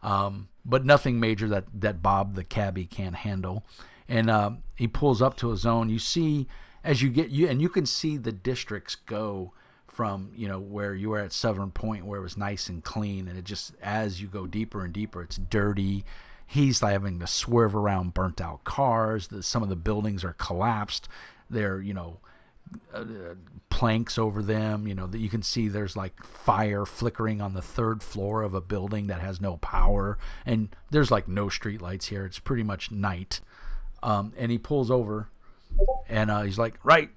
But nothing major that Bob the cabbie can't handle. And he pulls up to a zone. You see, as you get, and you can see the districts go from, where you were at Severn Point, where it was nice and clean. And it just, as you go deeper and deeper, it's dirty. He's having to swerve around burnt out cars. Some of the buildings are collapsed. They're, planks over them. That you can see there's like fire flickering on the third floor of a building that has no power, and there's like no street lights here. It's pretty much night. And he pulls over, and he's like, "Right,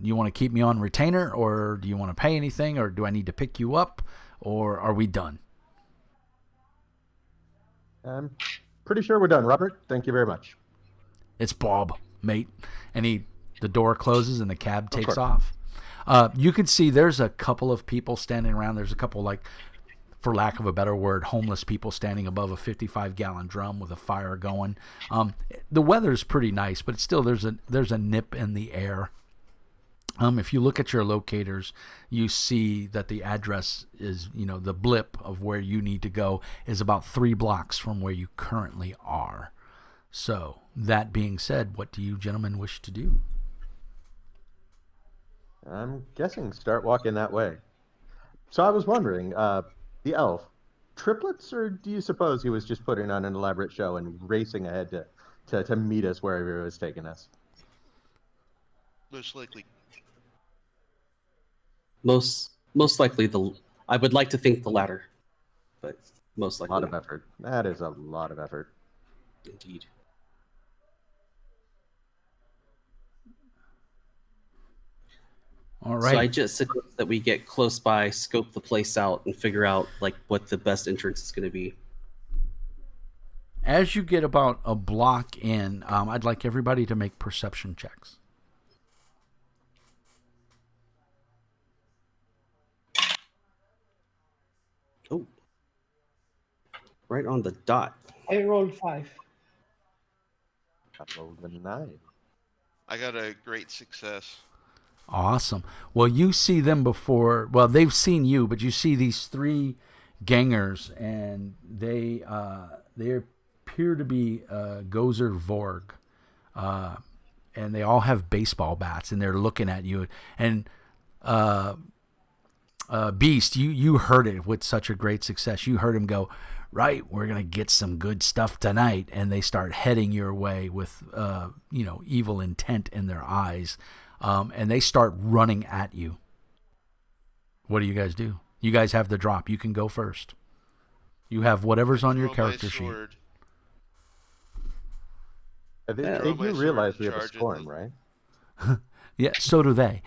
you want to keep me on retainer, or do you want to pay anything, or do I need to pick you up, or are we done?" I'm pretty sure we're done, Robert. Thank you very much. "It's Bob, mate." And the door closes and the cab takes course. off. You can see there's a couple of people standing around. There's a couple, like, for lack of a better word, homeless people standing above a 55-gallon drum with a fire going. The weather's pretty nice, but still there's a nip in the air. If you look at your locators, you see that the address is, the blip of where you need to go is about 3 blocks from where you currently are. So, that being said, what do you gentlemen wish to do? I'm guessing start walking that way. So I was wondering, the elf, triplets, or do you suppose he was just putting on an elaborate show and racing ahead to meet us wherever he was taking us? Most likely. Most likely I would like to think the latter, but most A likely lot of not. effort. That is a lot of effort. Indeed. All right. So I just suggest that we get close by, scope the place out, and figure out like what the best entrance is going to be. As you get about a block in, I'd like everybody to make perception checks. Oh, right on the dot. I rolled 5. I rolled a 9. I got a great success. Awesome. Well, you see them before. Well, they've seen you, but you see these 3 gangers, and they appear to be Gozer Vorg, and they all have baseball bats, and they're looking at you. And Beast, you heard it with such a great success. You heard him go, "Right, we're gonna get some good stuff tonight," and they start heading your way with evil intent in their eyes. And they start running at you. What do you guys do? You guys have the drop. You can go first. You have whatever's on your Throw my character sheet. sword. They Throw do my sword realize and we have a charge at scorn, them. right? Yeah, so do they.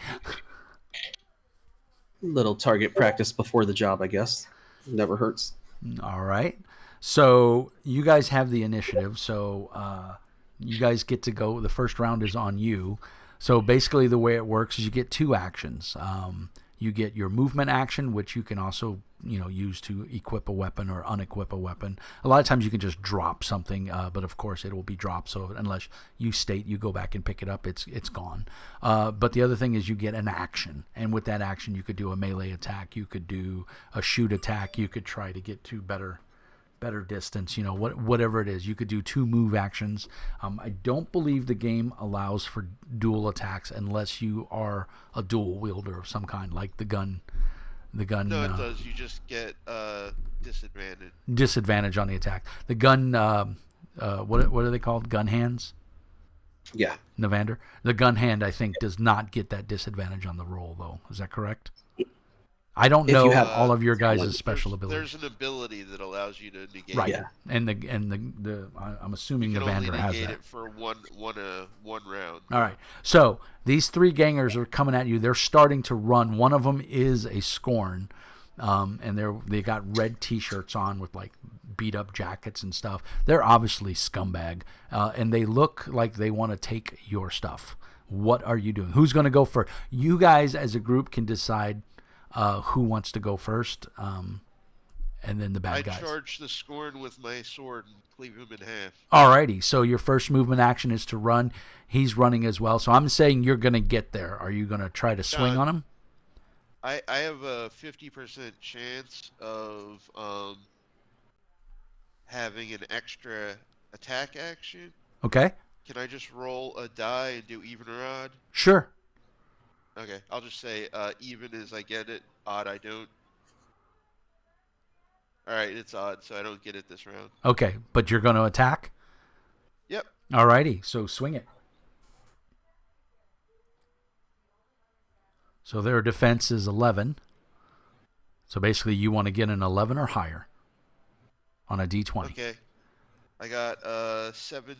Little target practice before the job, I guess. Never hurts. All right. So you guys have the initiative. So you guys get to go. The first round is on you. So basically the way it works is you get 2 actions. You get your movement action, which you can also use to equip a weapon or unequip a weapon. A lot of times you can just drop something, but of course it will be dropped. So unless you state you go back and pick it up, it's gone. But the other thing is you get an action, and with that action you could do a melee attack, you could do a shoot attack, you could try to get to better distance, whatever it is. You could do 2 move actions. I don't believe the game allows for dual attacks unless you are a dual wielder of some kind, like the gun. No, it does. You just get disadvantage. Disadvantage on the attack. The gun, what are they called? Gun hands? Yeah. Navander? The gun hand, I think, does not get that disadvantage on the roll, though. Is that correct? I don't If know you have- all of your guys' There's- special abilities. There's an ability that allows you to negate. Right. It. Yeah. And the I'm assuming You can only Navander has negate that. it for one round. All right. So these 3 gangers are coming at you. They're starting to run. One of them is a Scorn, and they got red T-shirts on with like beat up jackets and stuff. They're obviously scumbag, and they look like they want to take your stuff. What are you doing? Who's going to go first? You guys as a group can decide who wants to go first, and then the bad I guys. charge the Scorn with my sword and cleave him in half. Alrighty, so your first movement action is to run. He's running as well, so I'm saying you're going to get there. Are you going to try to swing on him? I have a 50% chance of having an extra attack action. Okay, Can I just roll a die and do even or odd? sure. Okay, I'll just say even as I get it, odd I don't. Alright, it's odd, so I don't get it this round. Okay, but you're going to attack? Yep. Alrighty, so swing it. So their defense is 11. So basically you want to get an 11 or higher on a D20. Okay. I got 7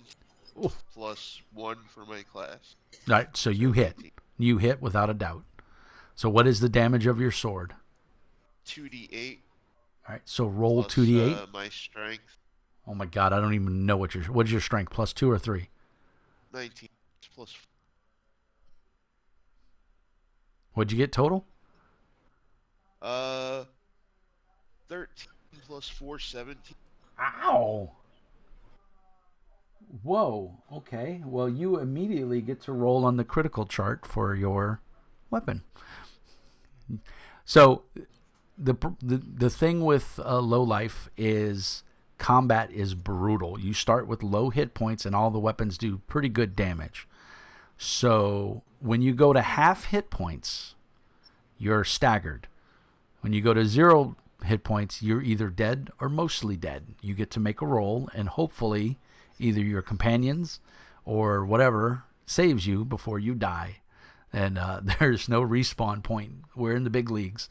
plus 1 for my class. All right, so you hit. 18. You hit without a doubt. So what is the damage of your sword? 2d8 All right, so roll plus 2d8. my strength. Oh my god, I don't even know what is your strength, plus 2 or 3? 19 plus What'd you get total? 13 plus 4, 17. Ow! Whoa, okay. Well, you immediately get to roll on the critical chart for your weapon. So, the thing with low life is combat is brutal. You start with low hit points and all the weapons do pretty good damage. So, when you go to half hit points, you're staggered. When you go to 0 hit points, you're either dead or mostly dead. You get to make a roll, and hopefully either your companions or whatever saves you before you die. And there's no respawn point. We're in the big leagues.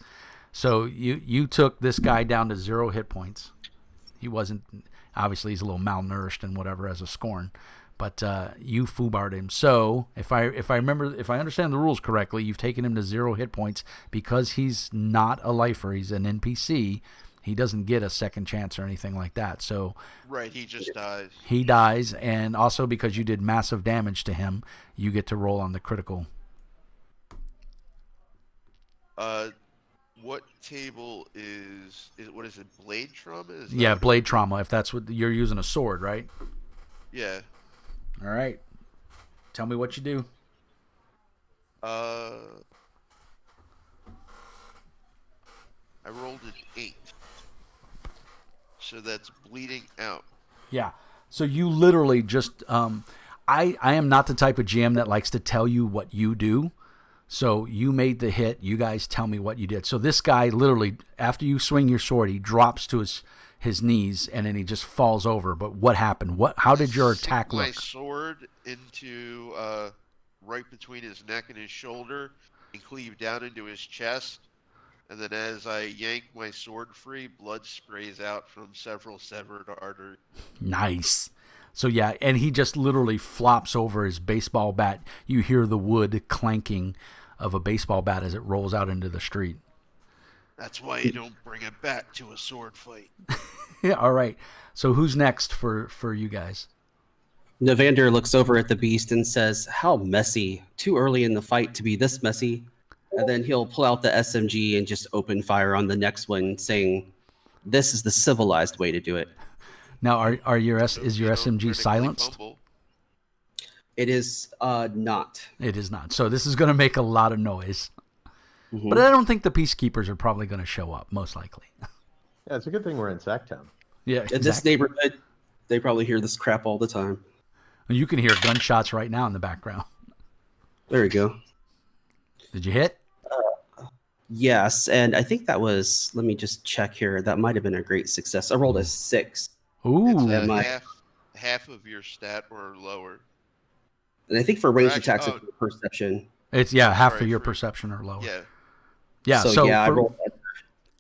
So you took this guy down to 0 hit points. He wasn't, obviously he's a little malnourished and whatever as a scorn, but you foobarred him. So if I understand the rules correctly, you've taken him to 0 hit points because he's not a lifer. He's an NPC. He doesn't get a second chance or anything like that. So Right, he just dies. he dies, and also because you did massive damage to him, you get to roll on the critical. What table is what is it? Blade trauma? Is Yeah, that blade trauma. If that's what you're using, a sword, right? Yeah. All right. Tell me what you do. I rolled an 8. So that's bleeding out. Yeah. So you literally just I am not the type of GM that likes to tell you what you do. So you made the hit. You guys tell me what you did. So this guy literally, after you swing your sword, he drops to his knees and then he just falls over. But what happened? How did your attack My look? sword into right between his neck and his shoulder and cleave down into his chest. And then as I yank my sword free, blood sprays out from several severed arteries. Nice. So yeah, and he just literally flops over his baseball bat. You hear the wood clanking of a baseball bat as it rolls out into the street. That's why you don't bring a bat to a sword fight. Yeah, all right. So who's next for you guys? Navander looks over at the beast and says, "How messy. Too early in the fight to be this messy." And then he'll pull out the SMG and just open fire on the next one, saying, "This is the civilized way to do it." Now, is your You don't SMG critically silenced? fumble. It is not. It is not. So this is going to make a lot of noise. Mhm. But I don't think the peacekeepers are probably going to show up, most likely. Yeah, it's a good thing we're in Sacktown. Yeah, In this neighborhood, they probably hear this crap all the time. You can hear gunshots right now in the background. There we go. Did you hit? Yes, and I think that was, let me just check here. That might have been a great success. I rolled a 6. Ooh. It's my- half of your stat or lower. And I think for ranged Actually- attacks, oh. it's perception. It's, half Sorry, of your for- perception or lower. Yeah. Yeah, So, yeah, I for- rolled that.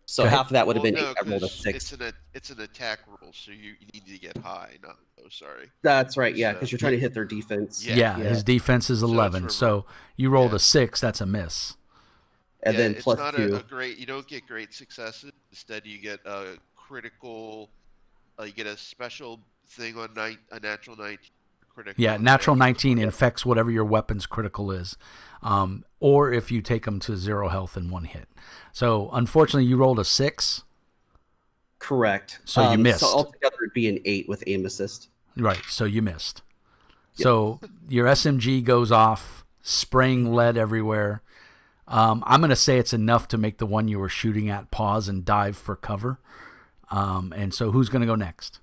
So Go ahead. half of that would have Well, been no, 8. I rolled a 'cause 6. it's an attack roll, so you need to get high. Not sorry. That's right, yeah, because So- you're trying to hit their defense. Yeah. his defense is it's 11. for- So you rolled yeah. a 6. That's a miss. And Yeah, then it's plus not 2. a great. You don't get great successes. Instead, you get a critical. You get a special thing on a natural 19. Critical. Yeah, on natural that. 19 infects whatever your weapon's critical is. Or if you take them to 0 health in one hit. So unfortunately, you rolled a 6. Correct. So you missed. So altogether, it'd be an 8 with aim assist. Right, so you missed. So your SMG goes off, spraying lead everywhere. I'm going to say it's enough to make the one you were shooting at pause and dive for cover. And so who's going to go next?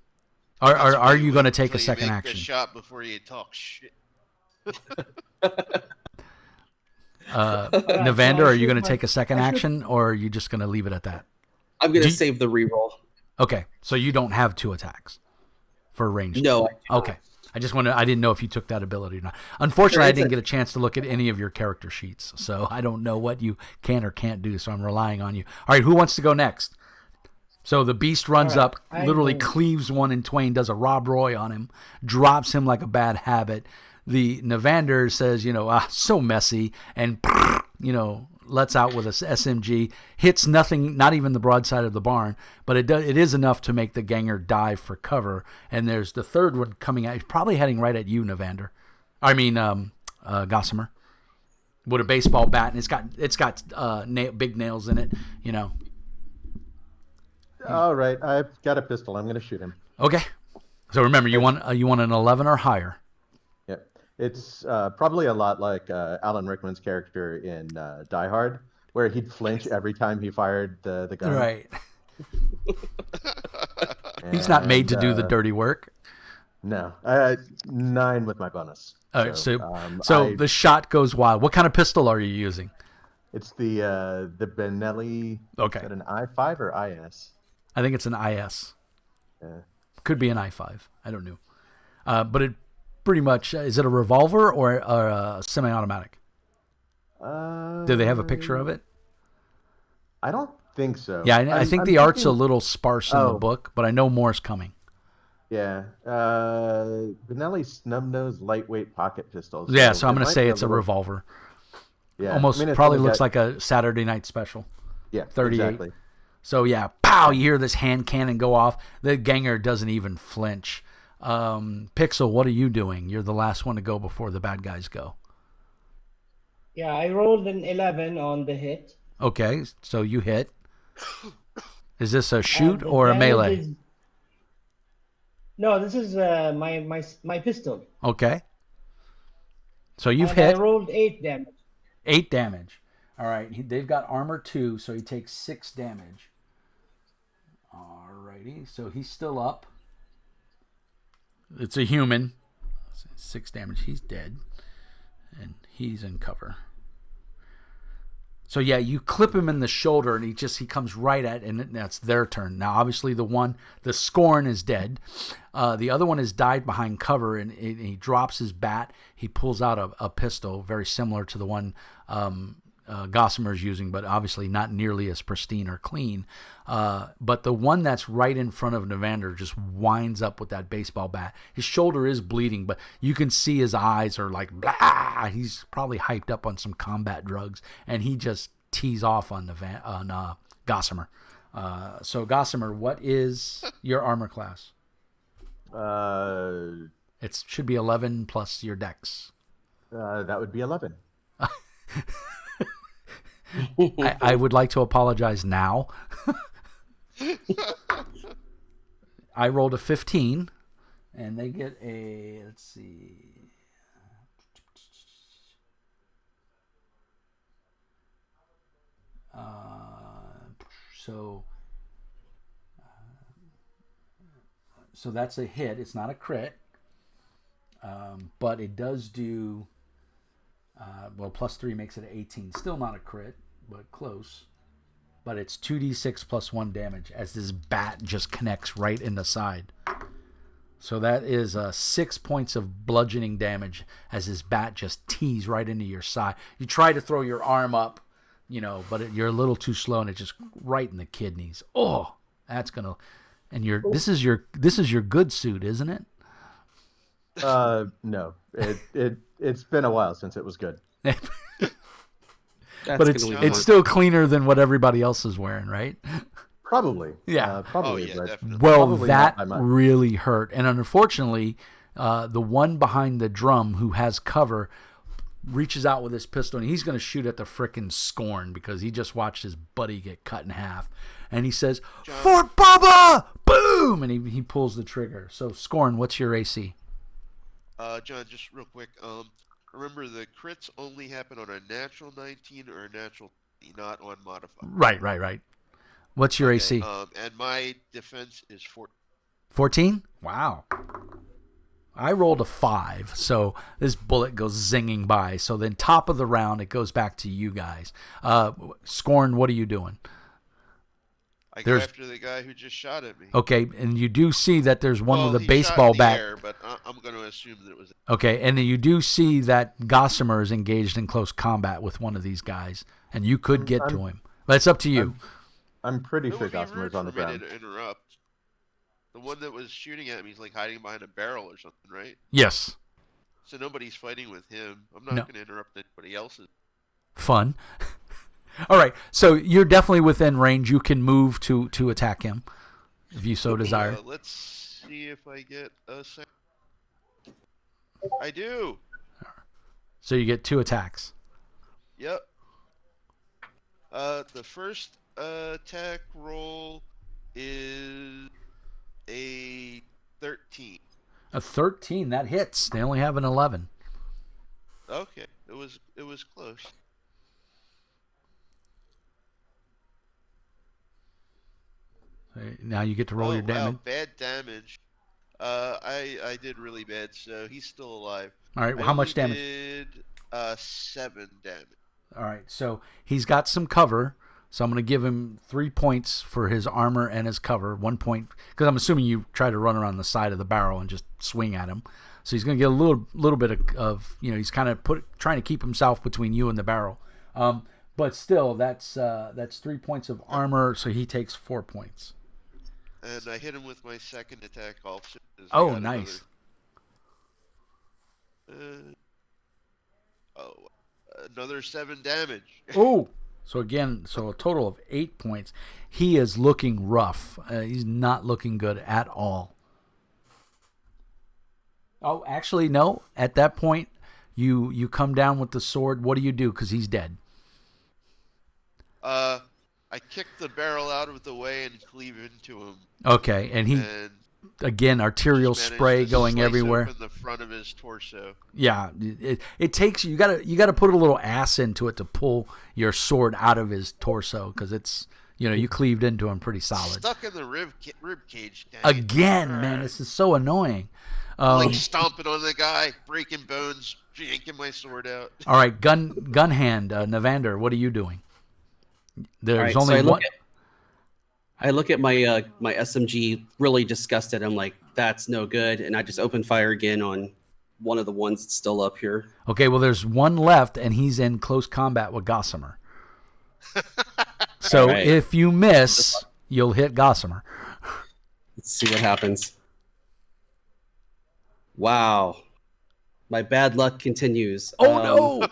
Are you going to take a Until you second make the action? shot before you talk shit. Navander, so I are you shoot going to my- take a second I shoot- action, or are you just going to leave it at that? I'm going Do to you- save the reroll. Okay, so you don't have 2 attacks for ranged. No, I do not. Okay. I didn't know if you took that ability or not. Unfortunately, Sure, I didn't get a chance to look at any of your character sheets, so I don't know what you can or can't do, so I'm relying on you. All right, who wants to go next? So the beast runs All up, right, literally cleaves one in twain, does a Rob Roy on him, drops him like a bad habit. The Navander says, so messy, and, lets out with a SMG, hits nothing, not even the broadside of the barn, but it is enough to make the Ganger dive for cover. And there's the third one coming out. He's probably heading right at you, Navander. I mean, Gossamer, with a baseball bat, and it's got big nails in it. All right, I've got a pistol. I'm going to shoot him. Okay. So remember, you want an 11 or higher. Yeah, it's probably a lot like Alan Rickman's character in Die Hard, where he'd flinch every time he fired the gun. Right. He's not made to do the dirty work. No, 9 with my bonus. All right, so the shot goes wild. What kind of pistol are you using? It's the Benelli. Okay. Is it an I5 or IS? I think it's an IS. Yeah. Could be an I5. I don't know. But it pretty much, is it a revolver or a semi-automatic? Do they have a picture of it? I don't think so. Yeah, I think the art's a little sparse in the book, but I know more's coming. Yeah. Benelli snub-nose lightweight pocket pistols. Yeah, so I'm going to say it's a revolver. Yeah. Almost probably looks like a Saturday Night Special. Yeah, 38. exactly. So yeah, pow! You hear this hand cannon go off. The Ganger doesn't even flinch. Pixel, what are you doing? You're the last one to go before the bad guys go. Yeah, I rolled an 11 on the hit. Okay, so you hit. Is this a shoot The or a damage melee? No, this is my pistol. Okay. So you've And hit I rolled 8 damage. 8 damage. All right, they've got armor 2, so he takes 6 damage. Alrighty, so he's still up. It's a human. 6 damage. He's dead, and he's in cover. So yeah, you clip him in the shoulder, and he comes right at, and that's their turn. Now, obviously, the Scorn is dead. The other one has died behind cover, and he drops his bat. He pulls out a pistol, very similar to the one Gossamer's using, but obviously not nearly as pristine or clean. But the one that's right in front of Navander just winds up with that baseball bat. His shoulder is bleeding, but you can see his eyes are like, blah! He's probably hyped up on some combat drugs, and he just tees off on Gossamer. So Gossamer, what is your armor class? It should be 11 plus your dex. That would be 11. I would like to apologize now. I rolled a 15, and they get a, let's see. So that's a hit. It's not a crit, but it does do, plus 3 makes it 18. Still not a crit, but close. But it's 2d6 plus 1 damage as this bat just connects right in the side. So that is 6 points of bludgeoning damage as this bat just tees right into your side. You try to throw your arm up, but you're a little too slow, and it's just right in the kidneys. Oh, that's gonna. And this is your good suit, isn't it? No, it's been a while since it was good. But it's still cleaner than what everybody else is wearing, right? Probably. Yeah. Probably. Oh, yeah, definitely. Well, Probably that not by much. really hurt. And unfortunately, the one behind the drum who has cover reaches out with his pistol, and he's going to shoot at the frickin' Scorn because he just watched his buddy get cut in half. And he says, "Fort Bubba!" Boom! And he pulls the trigger. So, Scorn, what's your AC? John, just real quick. Remember, the crits only happen on a natural 19 or a natural, not on modified. Right. What's your AC? And my defense is 14? Wow. I rolled a 5, so this bullet goes zinging by. So then top of the round, it goes back to you guys. Scorn, what are you doing? I go There's after the guy who just shot at me. okay, and you do see that there's one Well, with a he baseball shot in the bat. air, but I'm going to assume that it was. Okay, and then you do see that Gossamer is engaged in close combat with one of these guys, and you could get to him. But it's up to you. I'm pretty It sure would be Gossamer's rude on the for me ground. to interrupt. The one that was shooting at me is like hiding behind a barrel or something, right? Yes. So nobody's fighting with him. I'm not No. going to interrupt anybody else's. Fun. All right, so you're definitely within range. You can move to attack him if you so desire. Let's see if I get a second. I do. So you get 2 attacks. Yep. The first attack roll is a 13. A 13, that hits. They only have an 11. Okay, it was close. Now you get to roll your damage. Wow, bad damage. I did really bad, so he's still alive. All right, I how much only damage? did 7 damage. All right, so he's got some cover. So I'm going to give him 3 points for his armor and his cover. 1 point, because I'm assuming you try to run around the side of the barrel and just swing at him. So he's going to get a little bit of he's kind of trying to keep himself between you and the barrel. But still, that's 3 points of armor, so he takes 4 points. And I hit him with my second attack also. Oh, nice. Another 7 damage. Oh, so again, a total of 8 points. He is looking rough. He's not looking good at all. Oh, actually, no. At that point, you come down with the sword. What do you do? Because he's dead. I kicked the barrel out of the way and cleave into him. Okay, and he again arterial spray going everywhere. Open the front of his torso. Yeah, it takes you got to put a little ass into it to pull your sword out of his torso because it's you cleaved into him pretty solid. Stuck in the rib cage. Again, man, this is so annoying. Like stomping on the guy, breaking bones, yanking my sword out. All right, gun hand, Navander, what are you doing? There's All right, only so one. I look at my my SMG, really disgusted. I'm like, that's no good, and I just open fire again on one of the ones that's still up here. Okay, well, there's one left, and he's in close combat with Gossamer. So right. if you miss, you'll hit Gossamer. Let's see what happens. Wow, my bad luck continues. Oh no!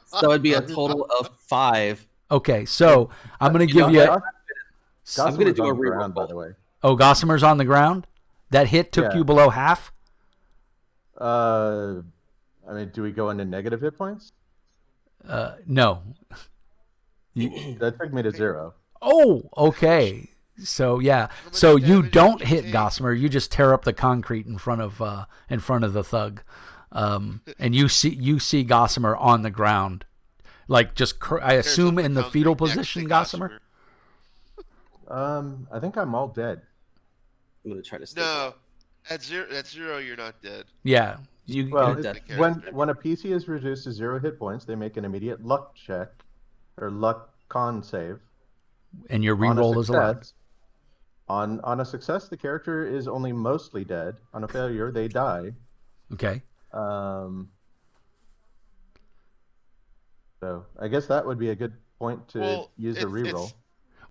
So it'd be a total of 5. Okay, so I'm going to give you. I'm going to do a reroll, by reroll. the way. Oh, Gossamer's on the ground. That hit took Yeah. you below half. I mean, do we go into negative hit points? No. That took me to 0. Oh, okay. So yeah. much So you damage don't did you hit take? Gossamer. You just tear up the concrete in front of the thug, and you see Gossamer on the ground, like just I Tears assume up in the concrete fetal next to position, Gossamer. I think I'm all dead. I'm going to try to stay. No, at zero, you're not dead. Yeah. You Well, You're dead. when a PC is reduced to 0 hit points, they make an immediate luck check or luck con save. and your On a reroll is allowed. success- On a success, the character is only mostly dead. On a failure, they die. Okay. So I guess that would be a good point to Well, use a reroll.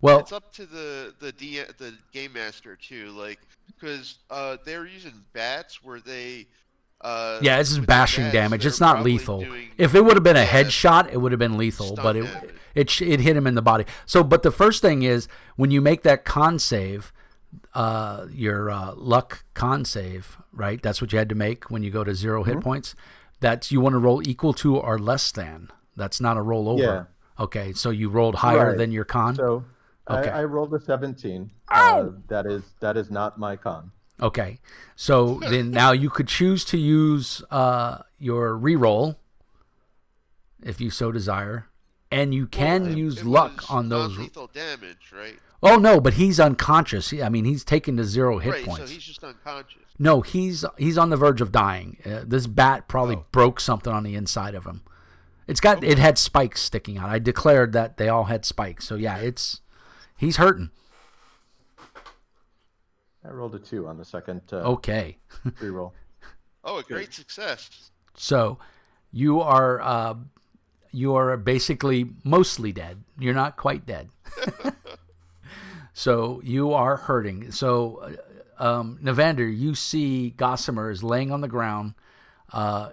Well, It's up to the game master too, like because they're using bats where they. yeah, this is with the bashing bats, damage. they're It's not probably lethal. doing- If it would have been a Yeah, headshot, it would have been lethal, stun but damage. it hit him in the body. So, but the first thing is when you make that con save, your luck con save, right? That's what you had to make when you go to 0 hit points. That's you want to roll equal to or less than. That's not a roll over. Yeah. Okay, so you rolled higher Right. than your con. So Okay. I rolled a 17. That is not my con. Okay, so then now you could choose to use your reroll if you so desire, and you can Well, use it luck was on those. non-lethal damage, right? Oh no, but he's unconscious. I mean, he's taken to 0 hit Right, points. so he's just unconscious. No, he's on the verge of dying. This bat probably Oh. broke something on the inside of him. It had spikes sticking out. I declared that they all had spikes. So yeah, he's hurting. I rolled a 2 on the second Okay. reroll. Oh, a great success. So you are basically mostly dead. You're not quite dead. So you are hurting. So Navander, you see Gossamer is laying on the ground.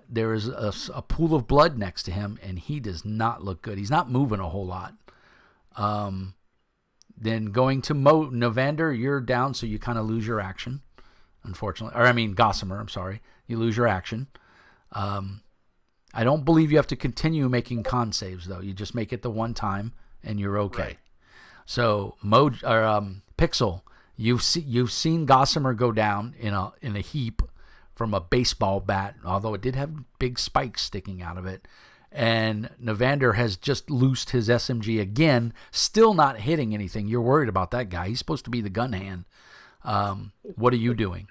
There is a pool of blood next to him, and he does not look good. He's not moving a whole lot. Then going to Navander, you're down, so you kind of lose your action, unfortunately. Or I mean, Gossamer, I'm sorry. You lose your action. I don't believe you have to continue making con saves, though. You just make it the one time, and you're okay. Right. So, Pixel, you've seen Gossamer go down in a heap from a baseball bat, although it did have big spikes sticking out of it. And Navander has just loosed his SMG again, still not hitting anything. You're worried about that guy. He's supposed to be the gun hand. What are you doing?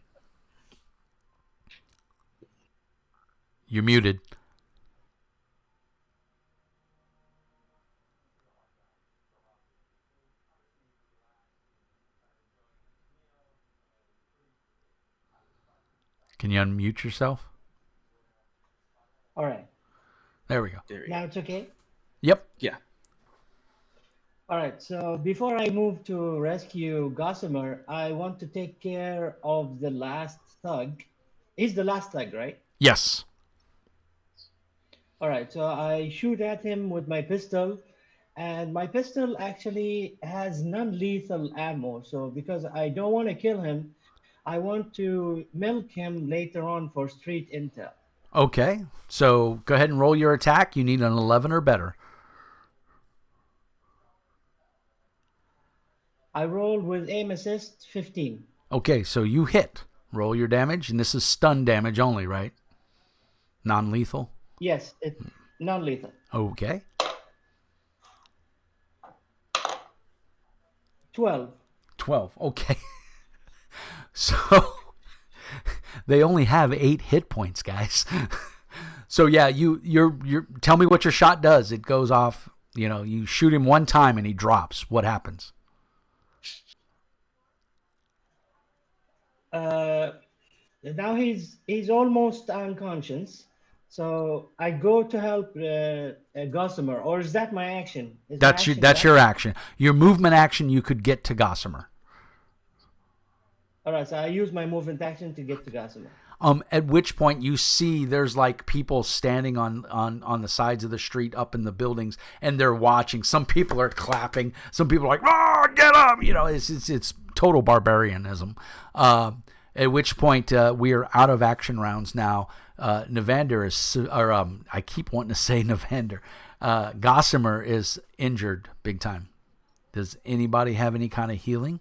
You're muted. Can you unmute yourself? All right. There we go. There you Now go. it's okay? Yep. Yeah. All right. So before I move to rescue Gossamer, I want to take care of the last thug. He's the last thug, right? Yes. All right. So I shoot at him with my pistol, and my pistol actually has non-lethal ammo. So because I don't want to kill him, I want to milk him later on for street intel. Okay. So go ahead and roll your attack. You need an 11 or better. I rolled with aim assist 15. Okay, so you hit. Roll your damage, and this is stun damage only, right? Non-lethal? Yes, it's non-lethal. Okay. 12. 12. Okay. So they only have 8 hit points, guys. So yeah, you're tell me what your shot does. It goes off, you shoot him one time and he drops. What happens? Now he's almost unconscious. So I go to help Gossamer, or is that my action? That's your action. Your movement action, you could get to Gossamer. All right, so I use my movement action to get to Gossamer. At which point you see there's like people standing on the sides of the street up in the buildings, and they're watching. Some people are clapping. Some people are like, "Oh, get up!" It's total barbarianism. At which point we are out of action rounds now. Navander is, I keep wanting to say Navander. Gossamer is injured big time. Does anybody have any kind of healing?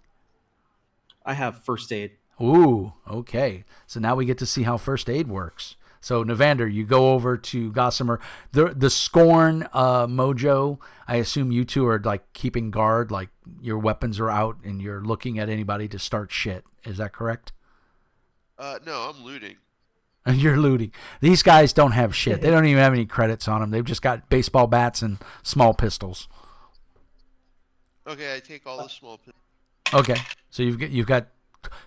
I have first aid. Ooh, okay. So now we get to see how first aid works. So Navander, you go over to Gossamer. The Scorn Mojo, I assume you two are like keeping guard, like your weapons are out and you're looking at anybody to start shit. Is that correct? No, I'm looting. And you're looting. These guys don't have shit. They don't even have any credits on them. They've just got baseball bats and small pistols. Okay, I take all the small pistols. Okay, so you've got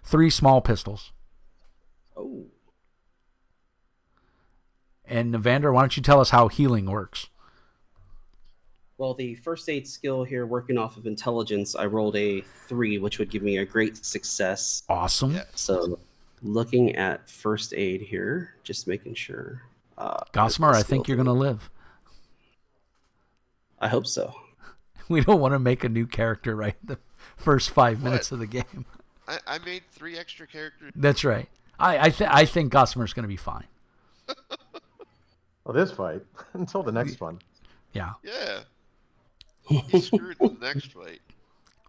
3 small pistols. Oh. And Navander, why don't you tell us how healing works? Well, the first aid skill here, working off of intelligence, I rolled a 3, which would give me a great success. Awesome. Yeah. So, looking at first aid here, just making sure. Gossamer, I think you're going to live. I hope so. We don't want to make a new character right the first 5 minutes of the game. I made 3 extra characters. That's right. I think Gossamer's going to be fine. Well, this fight until the next one. Yeah. Yeah. He's screwed in the next fight.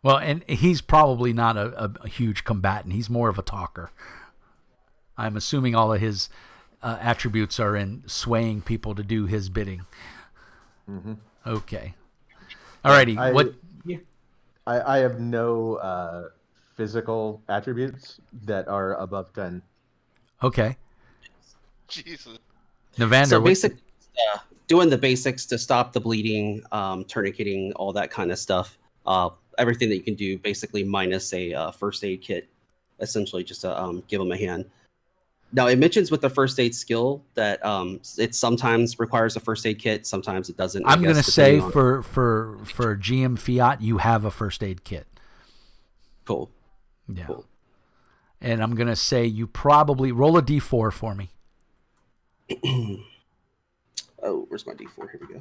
Well, and he's probably not a huge combatant. He's more of a talker. I'm assuming all of his attributes are in swaying people to do his bidding. Mm-hmm. Okay. Alrighty. I have no physical attributes that are above 10. Okay. Jesus. Navander, So basic, doing the basics to stop the bleeding, tourniqueting, all that kind of stuff. Everything that you can do, basically minus a first aid kit. essentially just to give him a hand. Now, it mentions with the first aid skill that it sometimes requires a first aid kit, sometimes it doesn't. I'm going to say on... for GM Fiat, you have a first aid kit. Cool. Yeah. Cool. And I'm going to say you probably roll a D4 for me. Oh, where's my D4? Here we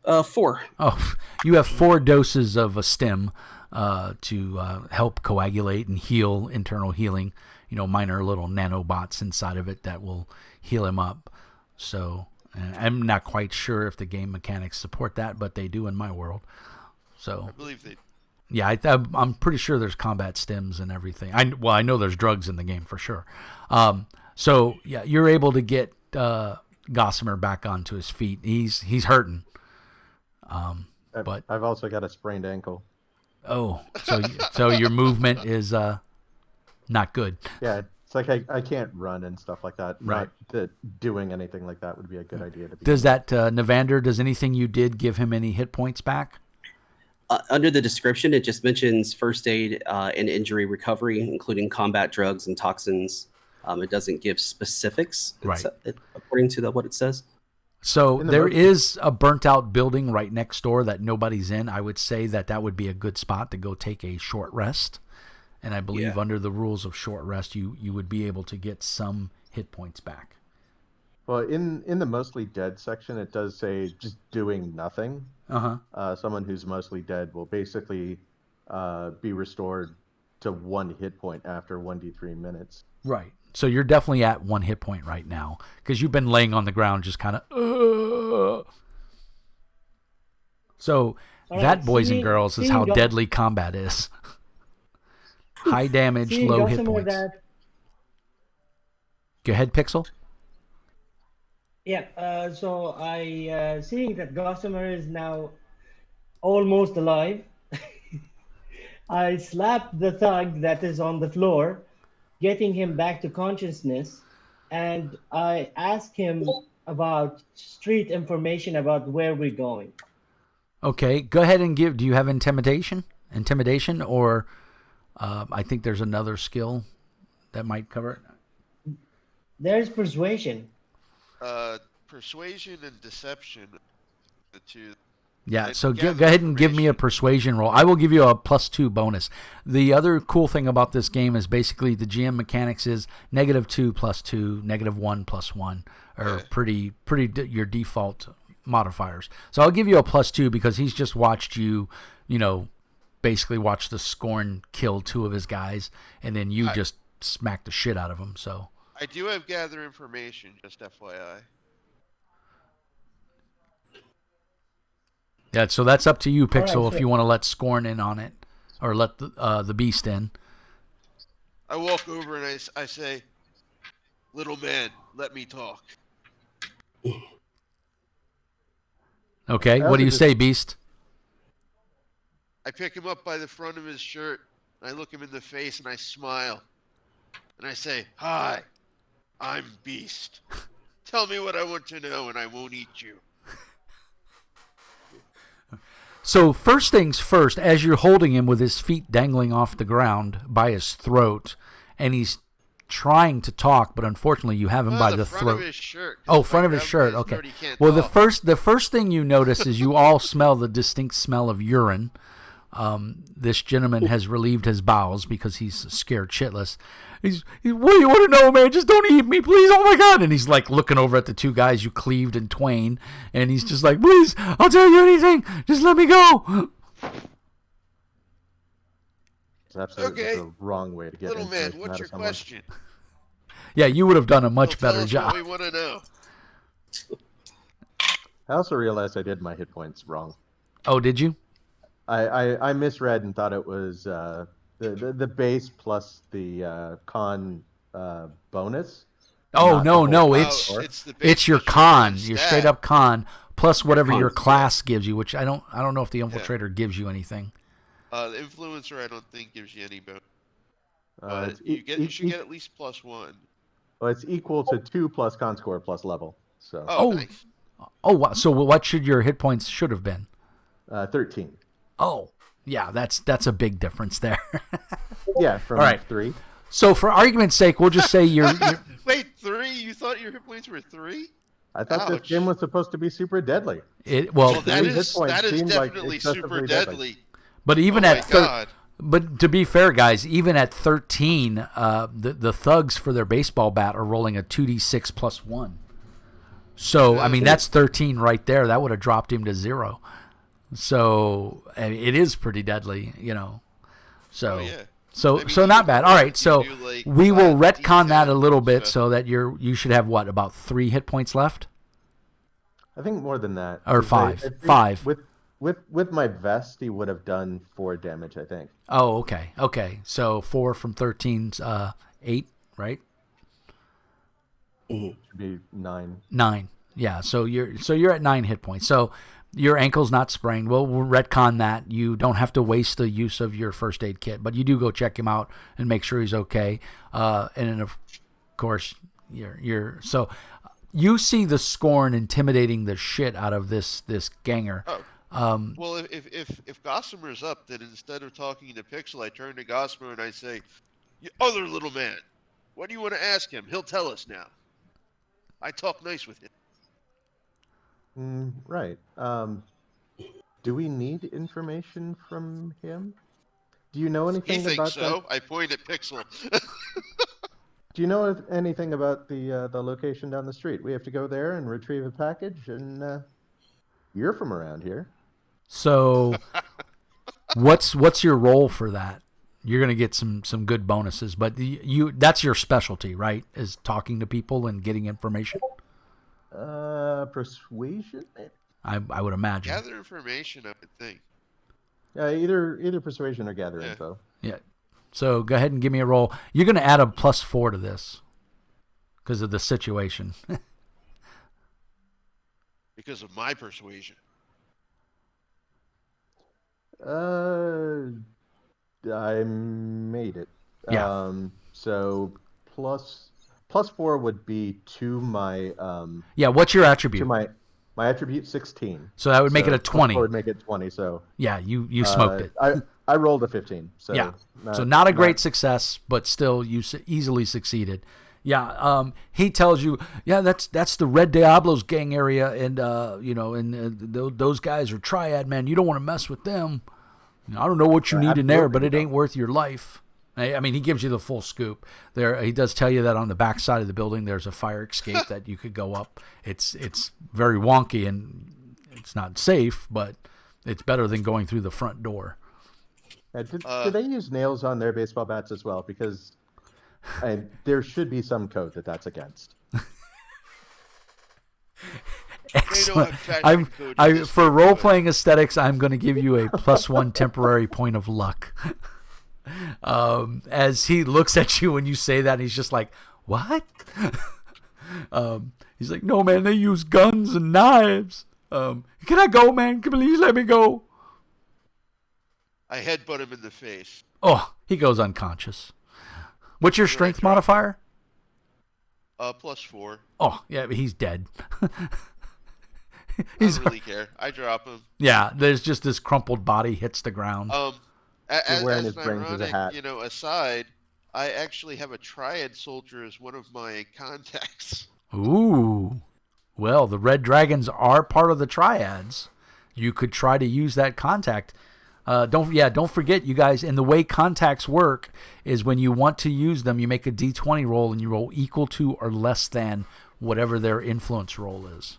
go. 4. Oh, you have 4 doses of a stim to help coagulate and heal, internal healing. You know, minor little nanobots inside of it that will heal him up. So I'm not quite sure if the game mechanics support that, but they do in my world. So I believe they. Yeah, I'm pretty sure there's combat stims and everything. I know there's drugs in the game for sure. So yeah, you're able to get Gossamer back onto his feet. He's hurting. But I've also got a sprained ankle. Oh, so your movement is not good. Yeah, it's like I can't run and stuff like that. Right. Not that doing anything like that would be a good idea. Does that Navander? Does anything you did give him any hit points back? Under the description, it just mentions first aid and injury recovery, including combat drugs and toxins. It doesn't give specifics, right? According to what it says. So there is a burnt out building right next door that nobody's in. I would say that would be a good spot to go take a short rest. And I believe under the rules of short rest, you would be able to get some hit points back. Well, in the mostly dead section, it does say just doing nothing. Someone who's mostly dead will basically be restored to 1 hit point after 1d3 minutes. Right. So you're definitely at 1 hit point right now because you've been laying on the ground just kind of. So that, boys and girls, is how deadly combat is. High damage, low hit points. Go ahead, Pixel. Yeah, so I seeing that Gossamer is now almost alive. I slapped the thug that is on the floor, getting him back to consciousness, and I asked him about street information about where we're going. Okay, go ahead and do you have intimidation? Intimidation, or I think there's another skill that might cover it. There's persuasion. Persuasion and deception, the two. Yeah, so go ahead and give me a persuasion roll. I will give you a +2 bonus. The other cool thing about this game is basically the GM mechanics is -2 + 2, -1 + 1 are pretty your default modifiers. So I'll give you a +2 because he's just watched you, basically watch the Scorn kill 2 of his guys, and then you just smack the shit out of him. So I do have gather information, just FYI. Yeah, so that's up to you, Pixel, right, if you want to let Scorn in on it, or let the Beast in. I walk over and I say, "Little man, let me talk." Okay, what do you say, Beast? I pick him up by the front of his shirt, and I look him in the face, and I smile. And I say, "Hi, I'm Beast. Tell me what I want to know, and I won't eat you." So first things first, as you're holding him with his feet dangling off the ground by his throat, and he's trying to talk, but unfortunately you have him by the front throat. Of his shirt. Oh, front of his shirt. Okay. Well, the first thing you notice is you all smell the distinct smell of urine. This gentleman has relieved his bowels because he's scared shitless. He's what do you want to know, man? Just don't eat me, please. Oh my God. And he's like looking over at the 2 guys you cleaved in twain. And he's just like, please, I'll tell you anything. Just let me go. It's absolutely the wrong way to get Little man, information what's out your of someone. question? Yeah, you would have done a much Tell better us job. What we want to know. I also realized I did my hit points wrong. Oh, did you? I misread and thought it was the base plus the con bonus. Oh, not no, It's it's your con. Your straight up con plus whatever your con, class gives you, which I don't know if the infiltrator gives you anything. The influencer, I don't think gives you any bonus. You You should get at least +1. Well, it's equal to 2 plus con score plus level. So Nice. Oh, wow. So what should your hit points should have been? 13. Oh, yeah, that's a big difference there. Yeah, from All right. 3. So for argument's sake, we'll just say you're Wait, 3? You thought your hit points were 3? I thought this Ouch. game was supposed to be super deadly. well, Well, that 3 hit is points seemed like definitely excessively super deadly. but even Oh at my God. but to be fair, guys, even at 13, the thugs for their baseball bat are rolling a 2d6 plus 1. So I mean that's 13 right there. That would have dropped him to 0. So I mean, it is pretty deadly, you know. So Oh, yeah. so I mean, so not bad. All right, so you do, like, we will flat retcon that a D10 little bit stuff. so that you should have what, about 3 hit points left I think more than that. or 'Cause I 5? think 5. With my vest, he would have done 4 damage, I think. Oh, okay. So 4 from 13's 8, right? Should be 9. 9. Yeah, so you're at 9 hit points. So your ankle's not sprained. We'll retcon that. You don't have to waste the use of your first aid kit, but you do go check him out and make sure he's okay. And then of course you're so you see the scorn intimidating the shit out of this ganger. Oh. Well, if Gossamer's up, then instead of talking to Pixel, I turn to Gossamer and I say, "You other little man, what do you want to ask him? He'll tell us now." I talk nice with him. Right. Do we need information from him? Do you know He anything thinks about so. I point at Pixel. Do you know anything about the location down the street? We have to go there and retrieve a package, and you're from around here. So what's your role for that? You're going to get some good bonuses, but that's your specialty, right? Is talking to people and getting information? Persuasion, maybe? I would imagine. Gather information, I would think. Either persuasion or gather Yeah. info. Yeah. So go ahead and give me a roll. You're going to add a +4 to this because of the situation. Because of my persuasion. I made it. Yeah. So +4 would be to my Yeah, what's your attribute? to my attribute 16. So that would make it a +4 20. would make it 20. So Yeah, you smoked it. I rolled a 15. So Yeah. So not a great success, but still you easily succeeded. Yeah. He tells you, yeah, that's the Red Diablos gang area, and those guys are triad, man. You don't want to mess with them. I don't know what you need in there, but it ain't worth your life. I mean, he gives you the full scoop. There, he does tell you that on the back side of the building, there's a fire escape that you could go up. It's very wonky and it's not safe, but it's better than going through the front door. Do they use nails on their baseball bats as well? Because there should be some code that's against. Excellent. fashion code in this For game, role but- playing aesthetics, I'm going to give you a +1 temporary point of luck. As he looks at you when you say that, he's just like, "What?" He's like, "No, man, they use guns and knives. Can I go, man? Can please let me go?" I headbutt him in the face. Oh, he goes unconscious. What's your strength drop him. modifier? +4. Oh, yeah, he's dead. I don't really care. I drop him. Yeah, there's just this crumpled body hits the ground. As wearing an his brains as a hat. ironic, aside, I actually have a triad soldier as one of my contacts. Ooh. Well, the Red Dragons are part of the triads. You could try to use that contact. Don't forget, you guys, and the way contacts work is when you want to use them, you make a d20 roll and you roll equal to or less than whatever their influence roll is.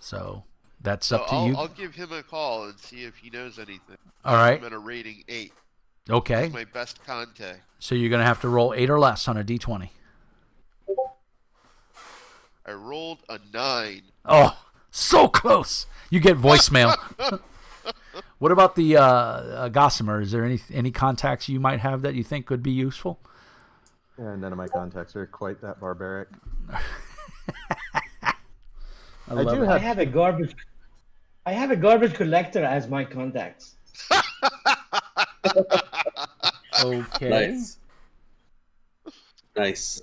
So that's up to you. I'll give him a call and see if he knows anything. All right. I'm at a rating 8. Okay. He's my best contact. So you're going to have to roll 8 or less on a d20. I rolled a 9. Oh, so close. You get voicemail. What about the Gossamer? Is there any contacts you might have that you think could be useful? Yeah, none of my contacts are quite that barbaric. I have a garbage collector as my contacts. Okay. Nice.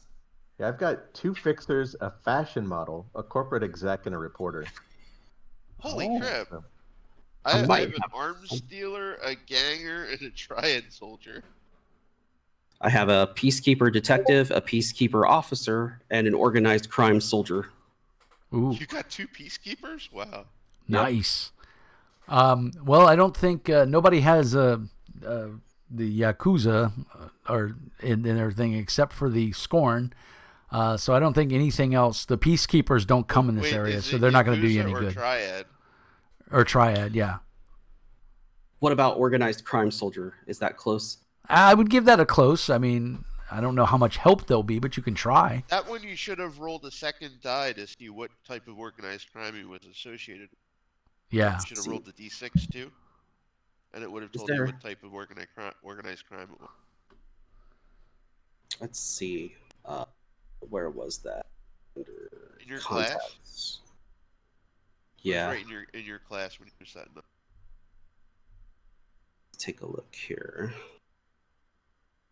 Yeah, I've got 2 fixers, a fashion model, a corporate exec, and a reporter. Holy crap. So, I have might an arms dealer, a ganger, and a triad soldier. I have a peacekeeper detective, a peacekeeper officer, and an organized crime soldier. Ooh, You got 2 peacekeepers? Wow. nice. Well, I don't think nobody has the Yakuza or in their thing except for the Scorn. So I don't think anything else. The peacekeepers don't come in this Wait, area, is so it they're not going to do you Yakuza any or good. Triad? Or Triad, yeah. What about organized crime soldier? Is that close? I would give that a close. I mean, I don't know how much help there'll be, but you can try. That one you should have rolled a second die to see what type of organized crime he was associated with. Yeah. You should have rolled the D6 too, and it would have Is told you there- what type of organized crime it was. Let's see. Where was that? Under In your class? contacts. It was Yeah. right in your class when you were setting up. Take a look here.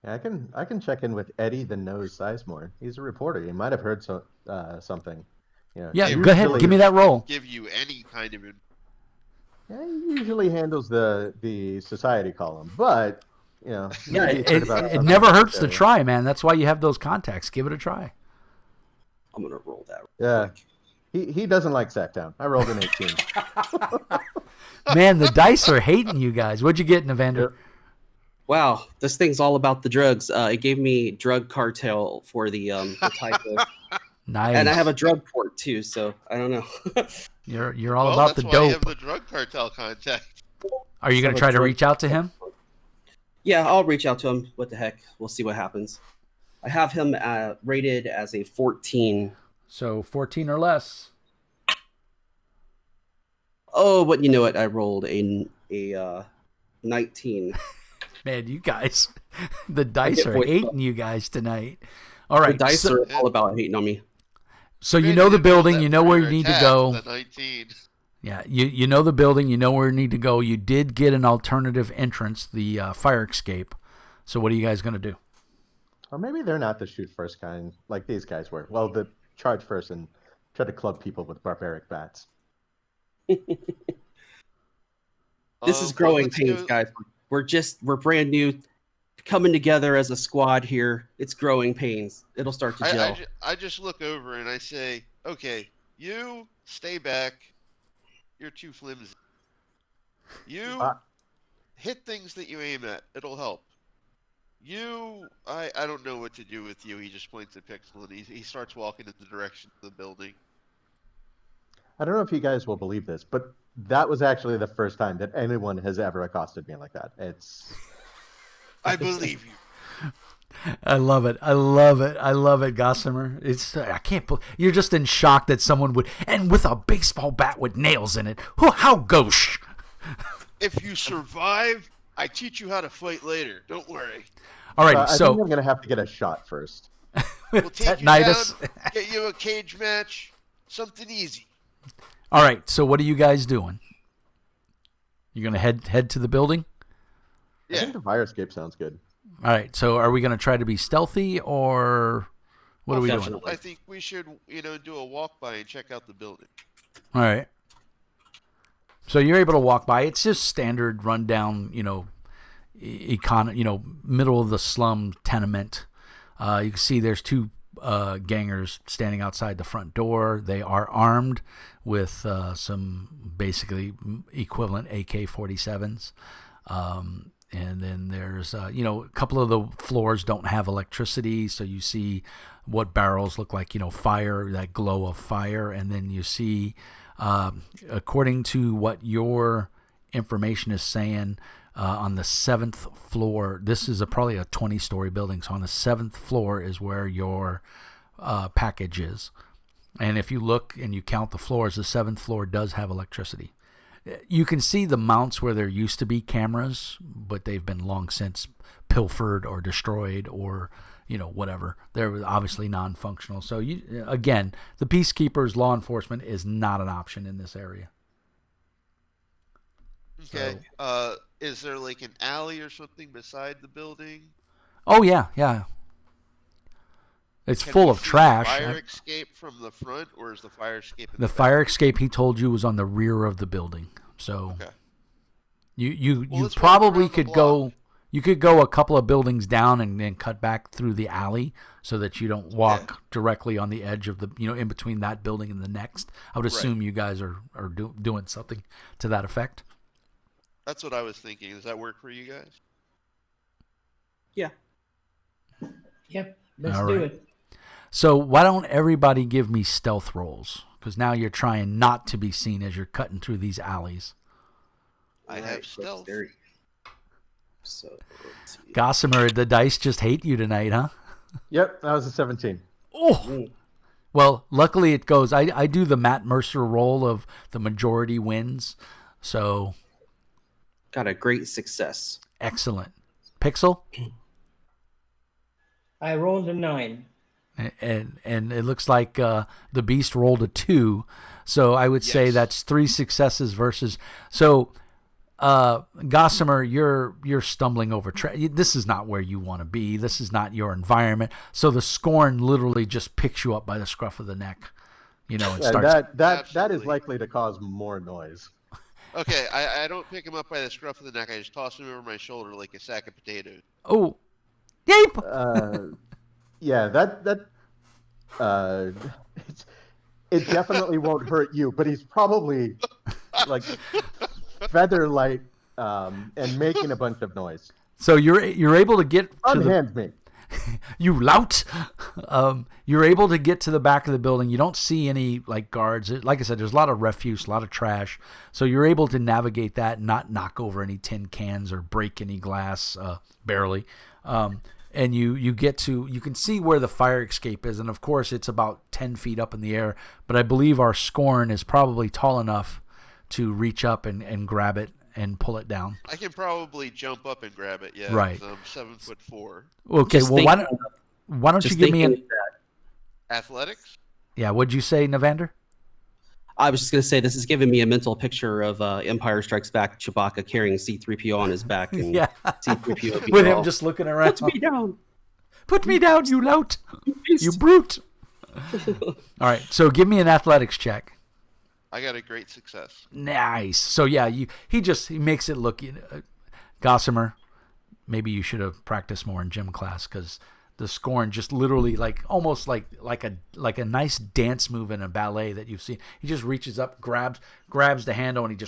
Yeah, I can check in with Eddie the Nose Sizemore. He's a reporter. He might have heard something. You know, Yeah, Hey, go ahead. usually- Give me that roll. Give you any kind of Yeah, he usually handles the society column, but you know, Yeah, maybe he's heard about it something never in this hurts to area. try, man. That's why you have those contacts. Give it a try. I'm gonna roll that. Yeah. Quick. He doesn't like Sacktown. I rolled an 18. Man, the dice are hating you guys. What'd you get, Evander? Yep. Wow, this thing's all about the drugs. It gave me drug cartel for the type of, Nice. and I have a drug port too. So I don't know. You're all well, about that's the why you have dope. the drug cartel contact. Are you going to So try to drug- reach out to him? Yeah, I'll reach out to him. What the heck? We'll see what happens. I have him rated as a 14. So 14 or less. Oh, but you know what? I rolled a 19. Man, you guys, the dice hit are points hating you guys tonight. All The right. dice So, are all about hating on me. so you Man, know the didn't roll building. that You know for where your you need to attack, go. The 19. Yeah, you know the building. You know where you need to go. You did get an alternative entrance, the fire escape. So what are you guys going to do? Or maybe they're not the shoot first kind like these guys were. Well, the charge first and try to club people with barbaric bats. This is Well, growing let's pains, go- guys. We're brand new, coming together as a squad here. It's growing pains. It'll start to gel. I just look over and I say, okay, you stay back. You're too flimsy. You hit things that you aim at. It'll help. You, I don't know what to do with you. He just points at Pixel and he starts walking in the direction of the building. I don't know if you guys will believe this, but that was actually the first time that anyone has ever accosted me like that. It's I believe you. I love it. I love it. I love it, Gossamer. I can't believe you're just in shock that someone would, and with a baseball bat with nails in it. How gauche. If you survive, I teach you how to fight later. Don't worry. All right, I think so I'm gonna have to get a shot first. We'll take you Tetanitis. down, get you a cage match, something easy. All right, so what are you guys doing? You're gonna head to the building. I Yeah. think the fire escape sounds good. All right, so are we gonna try to be stealthy or what are we doing? Definitely. I think we should, do a walk by and check out the building. All right. So you're able to walk by. It's just standard rundown, middle of the slum tenement. You can see there's two gangers standing outside the front door. They are armed with some basically equivalent AK-47s. And then there's, a couple of the floors don't have electricity, so you see what barrels look like, fire, that glow of fire. And then you see, according to what your information is saying, on the 7th floor, this is probably a 20-story building, so on the 7th floor is where your package is. And if you look and you count the floors, the 7th floor does have electricity. You can see the mounts where there used to be cameras, but they've been long since pilfered or destroyed or, whatever. They're obviously non-functional. So, again, the Peacekeepers, law enforcement is not an option in this area. Okay. Is there like an alley or something beside the building? Oh, yeah. It's Can full we of see the trash. Fire escape from the front, or is the fire escape in The the fire back? escape he told you was on the rear of the building. So Okay. you Well, let's walk probably around the could block. go. You could go a couple of buildings down and then cut back through the alley so that you don't walk directly on the edge of the, in between that building and the next. I would assume you guys are doing something to that effect. That's what I was thinking. Does that work for you guys? Yeah. Yep, let's All do right. it. So why don't everybody give me stealth rolls? Because now you're trying not to be seen as you're cutting through these alleys. I have stealth. Dexterity. So, let's see. Gossamer, the dice just hate you tonight, huh? Yep, that was a 17. Oh! Well, luckily it goes. I do the Matt Mercer roll of the majority wins. So, Got a great success. excellent. Pixel? I rolled a 9. And it looks like the Beast rolled a 2. So I would say Yes. that's 3 successes versus... So... Gossamer, you're stumbling over. This is not where you want to be. This is not your environment. So the Scorn literally just picks you up by the scruff of the neck, and And starts. that is Absolutely. likely to cause more noise. Okay, I don't pick him up by the scruff of the neck. I just toss him over my shoulder like a sack of potatoes. Oh, yape! Yeah, it definitely won't hurt you, but he's probably like feather light and making a bunch of noise. So you're able to get to Unhand me. you lout. You're able to get to the back of the building. You don't see any guards. Like I said, there's a lot of refuse, a lot of trash. So you're able to navigate that, and not knock over any tin cans or break any glass, barely. And you can see where the fire escape is, and of course it's about 10 feet up in the air. But I believe our Scorn is probably tall enough to reach up and grab it and pull it down. I can probably jump up and grab it. Yeah, Right. 'cause I'm 7'4". Okay, Just well why thinking- don't you Just give me thinking an that, Athletics? yeah? What'd you say, Navander? I was just going to say, this is giving me a mental picture of Empire Strikes Back, Chewbacca carrying C-3PO on his back, and Yeah, C-3PO being with him all, just looking around. "Put me down. Put me down, you lout, beast." you brute. All right, so give me an athletics check. I got a great success. Nice. So yeah, he makes it look. Gossamer, maybe you should have practiced more in gym class, because the Scorn just literally almost like a nice dance move in a ballet that you've seen. He just reaches up, grabs the handle, and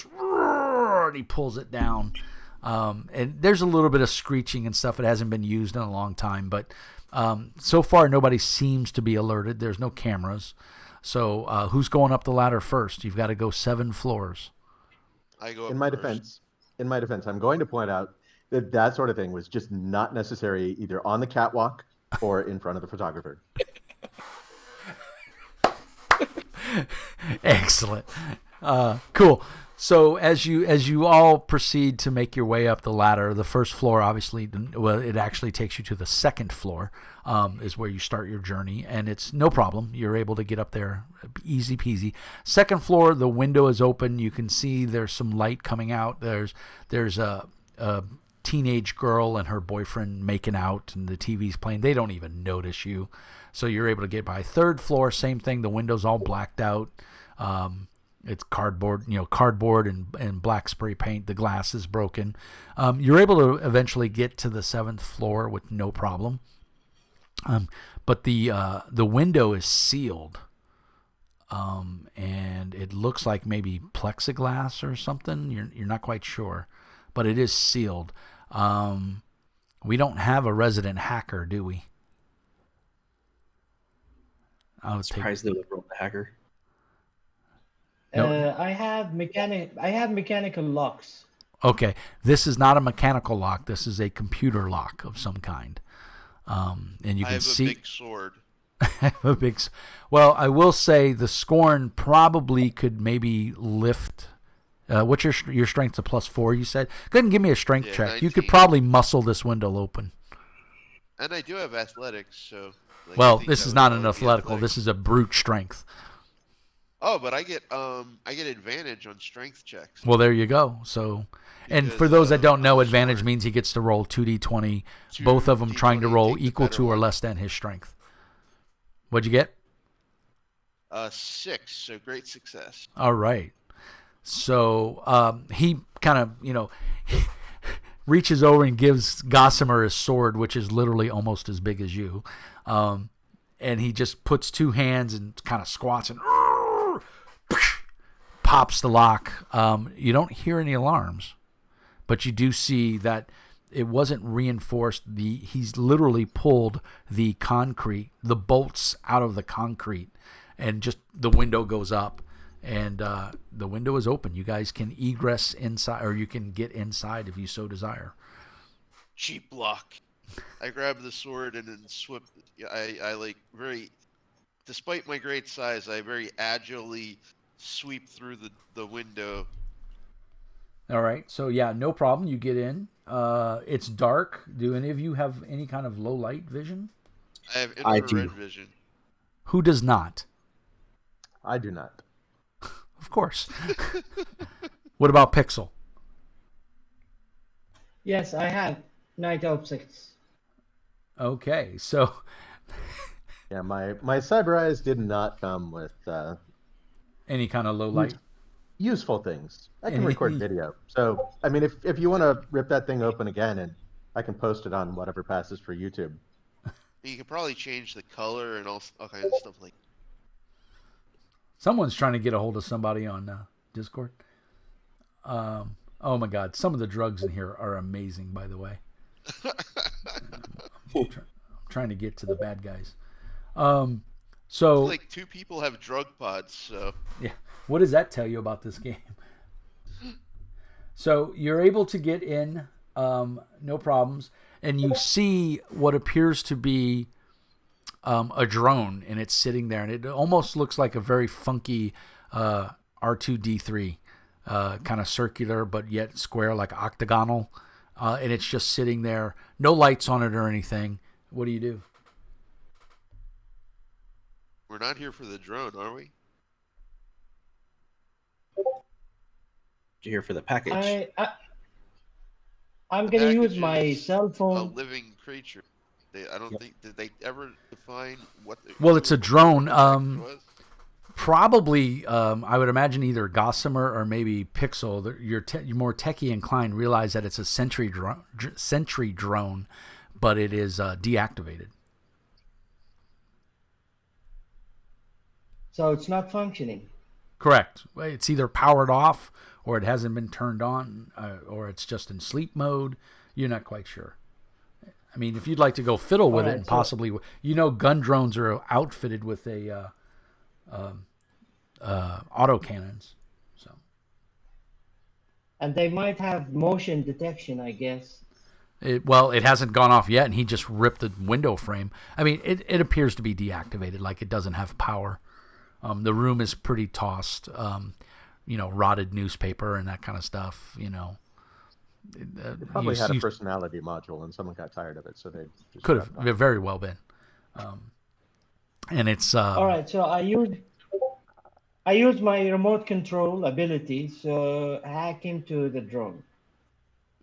he pulls it down. And there's a little bit of screeching and stuff. It hasn't been used in a long time, but so far nobody seems to be alerted. There's no cameras. So who's going up the ladder first? You've got to go 7 floors. I go up In my first. defense, I'm going to point out that sort of thing was just not necessary either on the catwalk or in front of the photographer. Excellent. Cool. So as you all proceed to make your way up the ladder, the first floor, obviously, well, it actually takes you to the second floor, is where you start your journey, and it's no problem. You're able to get up there, easy peasy. Second floor, the window is open. You can see there's some light coming out. There's a teenage girl and her boyfriend making out, and the TV's playing. They don't even notice you, so you're able to get by. Third floor, same thing. The window's all blacked out. It's cardboard and black spray paint. The glass is broken. You're able to eventually get to the 7th floor with no problem. But the window is sealed. And it looks like maybe plexiglass or something. You're not quite sure, but it is sealed. We don't have a resident hacker, do we? I'm surprised no one rolled the hacker. No. I have mechanical locks. Okay, this is not a mechanical lock. This is a computer lock of some kind. And you I can have see a big sword. a big. Well, I will say the Scorn probably could maybe lift. What's your strength's a +4? You said. Go ahead and give me a strength Yeah, check. You could 19. probably muscle this window open. And I do have athletics, so. I Well, think this that is would not probably an be athletical. athletics. This is a brute strength. Oh, but I get advantage on strength checks. Well, there you go. So, and Because, for those that don't know, I'm advantage smart. means he gets to roll 2d20, Two both of them trying to D20, roll take the equal better to or one. less than his strength. What'd you get? 6, so great success. All right. So he kind of, reaches over and gives Gossamer his sword, which is literally almost as big as you. And he just puts two hands and kind of squats and pops the lock. You don't hear any alarms, but you do see that it wasn't reinforced. He's literally pulled the bolts out of the concrete, and just the window goes up, and the window is open. You guys can egress inside, or you can get inside if you so desire. Cheap luck. I grab the sword and then swip. I like very, despite my great size, I very agilely sweep through the window. All right, so yeah, no problem. You get in. It's dark. Do any of you have any kind of low light vision? I have I infrared do. vision. Who does not? I do not. Of course. What about Pixel? Yes, I have night optics. Okay, so Yeah, my cyber eyes did not come with any kind of low light. useful things. I can record video. So, I mean, if you want to rip that thing open again, and I can post it on whatever passes for YouTube. You could probably change the color and all kinds of stuff like. Someone's trying to get a hold of somebody on Discord. Oh my God, some of the drugs in here are amazing, by the way. I'm trying to get to the bad guys. So Like 2 people have drug pods, so. yeah, what does that tell you about this game? So you're able to get in, no problems, and you see what appears to be a drone, and it's sitting there, and it almost looks like a very funky R2-D3, kind of circular but yet square, like octagonal, and it's just sitting there, no lights on it or anything. What do you do? We're not here for the drone, are we? You're here for the package. I'm gonna use Package my is cell A phone. living creature. I don't think, did they ever define what? Well, it's a drone. Was? Probably, I would imagine either Gossamer or maybe Pixel. You're more techie inclined. Realize that it's a sentry drone, but it is deactivated. So it's not functioning. Correct. It's either powered off, or it hasn't been turned on, or it's just in sleep mode. You're not quite sure. I mean, if you'd like to go fiddle with it, and possibly, gun drones are outfitted with a autocannons. So. And they might have motion detection, I guess. It hasn't gone off yet, and he just ripped the window frame. I mean, it appears to be deactivated, like it doesn't have power. The room is pretty tossed, rotted newspaper and that kind of stuff, It probably had a personality module, and someone got tired of it, so they just could have very well been. And it's all right. So I use my remote control ability, so hack into the drone.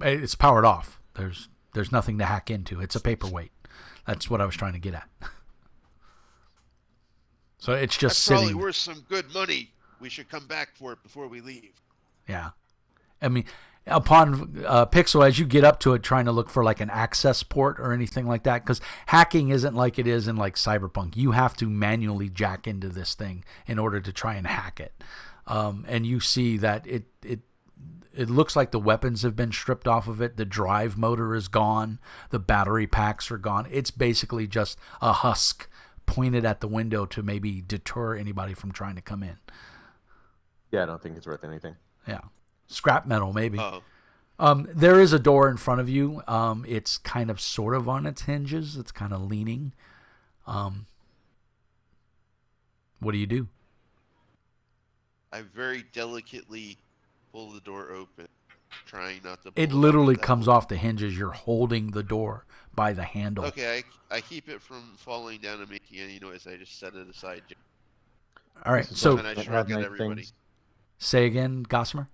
It's powered off. There's nothing to hack into. It's a paperweight. That's what I was trying to get at. So it's just That's sitting. probably worth some good money. We should come back for it before we leave. Yeah. I mean, upon Pixel, as you get up to it, trying to look for like an access port or anything like that, because hacking isn't like it is in like Cyberpunk. You have to manually jack into this thing in order to try and hack it. And you see that it looks like the weapons have been stripped off of it. The drive motor is gone. The battery packs are gone. It's basically just a husk pointed at the window to maybe deter anybody from trying to come in. Yeah, I don't think it's worth anything. Yeah. Scrap metal, maybe. Oh. There is a door in front of you. It's kind of sort of on its hinges. It's kind of leaning. What do you do? I very delicately pull the door open, trying not to. It pull literally that comes way. off the hinges. You're holding the door by the handle. Okay, I keep it from falling down and making any noise. I just set it aside. All right. This is So And I Can't shrug have at nice everybody. things. say again, Gossamer.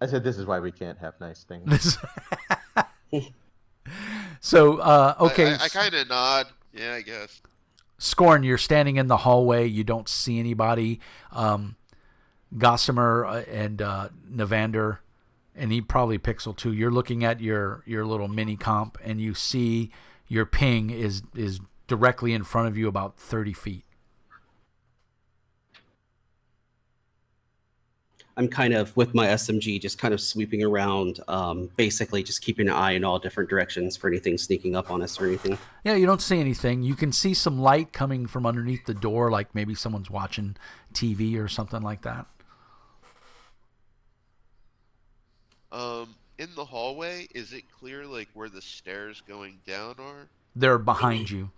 I said this is why we can't have nice things. So okay. I kind of nod. Yeah, I guess. Scorn, you're standing in the hallway. You don't see anybody. Gossamer and Navander and he probably Pixel too. You're looking at your little mini comp, and you see your ping is directly in front of you, about 30 feet. I'm kind of with my SMG, just kind of sweeping around, basically just keeping an eye in all different directions for anything sneaking up on us or anything. Yeah, you don't see anything. You can see some light coming from underneath the door, like maybe someone's watching TV or something like that. In the hallway, is it clear like where the stairs going down are? They're behind you,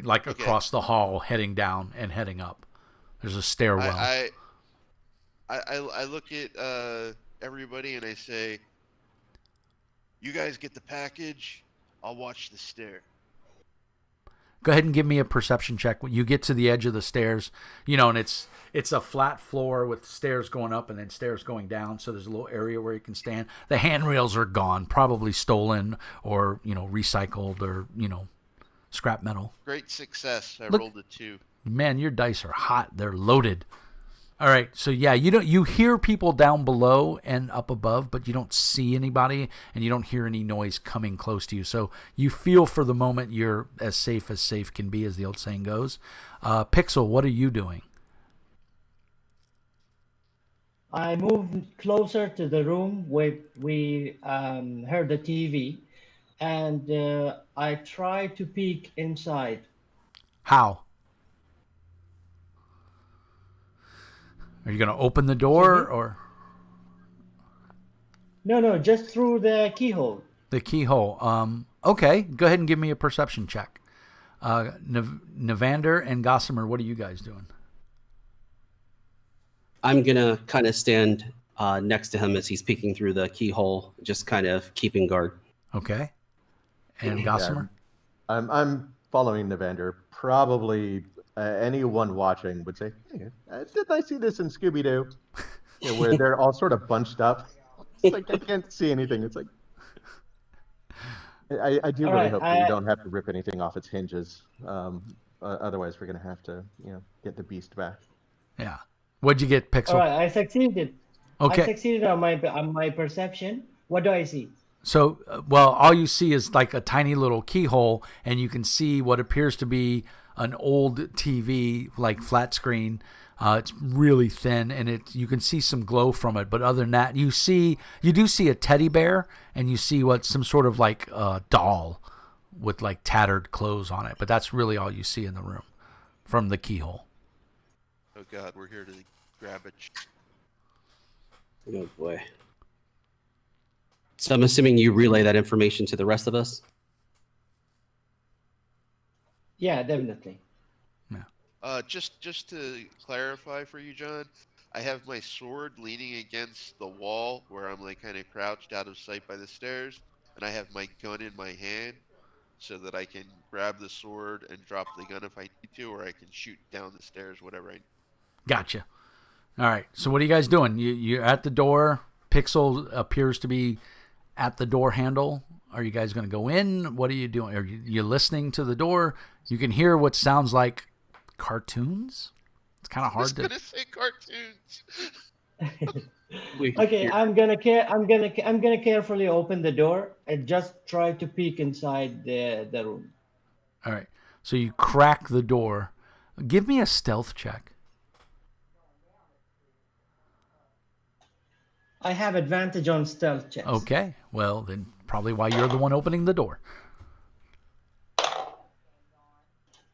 like Okay. across the hall, heading down and heading up. There's a stairwell. I look at everybody and I say, "You guys get the package. I'll watch the stair." Go ahead and give me a perception check. When you get to the edge of the stairs, and it's a flat floor with stairs going up and then stairs going down, so there's a little area where you can stand. The handrails are gone, probably stolen or, recycled or, scrap metal. Great success. I Look- rolled a 2. Man, your dice are hot. They're loaded. All right, so yeah, you hear people down below and up above, but you don't see anybody, and you don't hear any noise coming close to you. So you feel for the moment you're as safe can be, as the old saying goes. Pixel, what are you doing? I moved closer to the room where we heard the TV, and I tried to peek inside. How? Are you going to open the door or No, just through the keyhole. the keyhole? Okay, go ahead and give me a perception check. Navander and Gossamer, what are you guys doing? I'm going to kind of stand next to him as he's peeking through the keyhole, just kind of keeping guard. Okay. And Gossamer? I'm following Navander. Probably anyone watching would say, "Hey, didn't I see this in Scooby-Doo?" Where they're all sort of bunched up. It's like I can't see anything. It's like I do All really right, hope that we don't have to rip anything off its hinges. Otherwise, we're gonna have to, get the beast back. Yeah. What'd you get, Pixel? All right, I succeeded. Okay. I succeeded on my perception. What do I see? So, all you see is like a tiny little keyhole, and you can see what appears to be an old TV, like flat screen. It's really thin, and you can see some glow from it. But other than that, you do see a teddy bear, and you see some sort of like doll with like tattered clothes on it. But that's really all you see in the room from the keyhole. Oh God, we're here to grab it. Oh, boy. So I'm assuming you relay that information to the rest of us? Yeah, definitely. Just to clarify for you, John, I have my sword leaning against the wall where I'm like kind of crouched out of sight by the stairs, and I have my gun in my hand so that I can grab the sword and drop the gun if I need to, or I can shoot down the stairs, whatever I need. Gotcha. All right. So what are you guys doing? You're at the door. Pixel appears to be at the door handle. Are you guys going to go in? What are you doing? Are you listening to the door? You can hear what sounds like cartoons. It's kind of I was hard to. gonna say cartoons. Okay, I'm gonna carefully open the door and just try to peek inside the room. All right. So you crack the door. Give me a stealth check. I have advantage on stealth checks. Okay. Well, then probably why you're the one opening the door.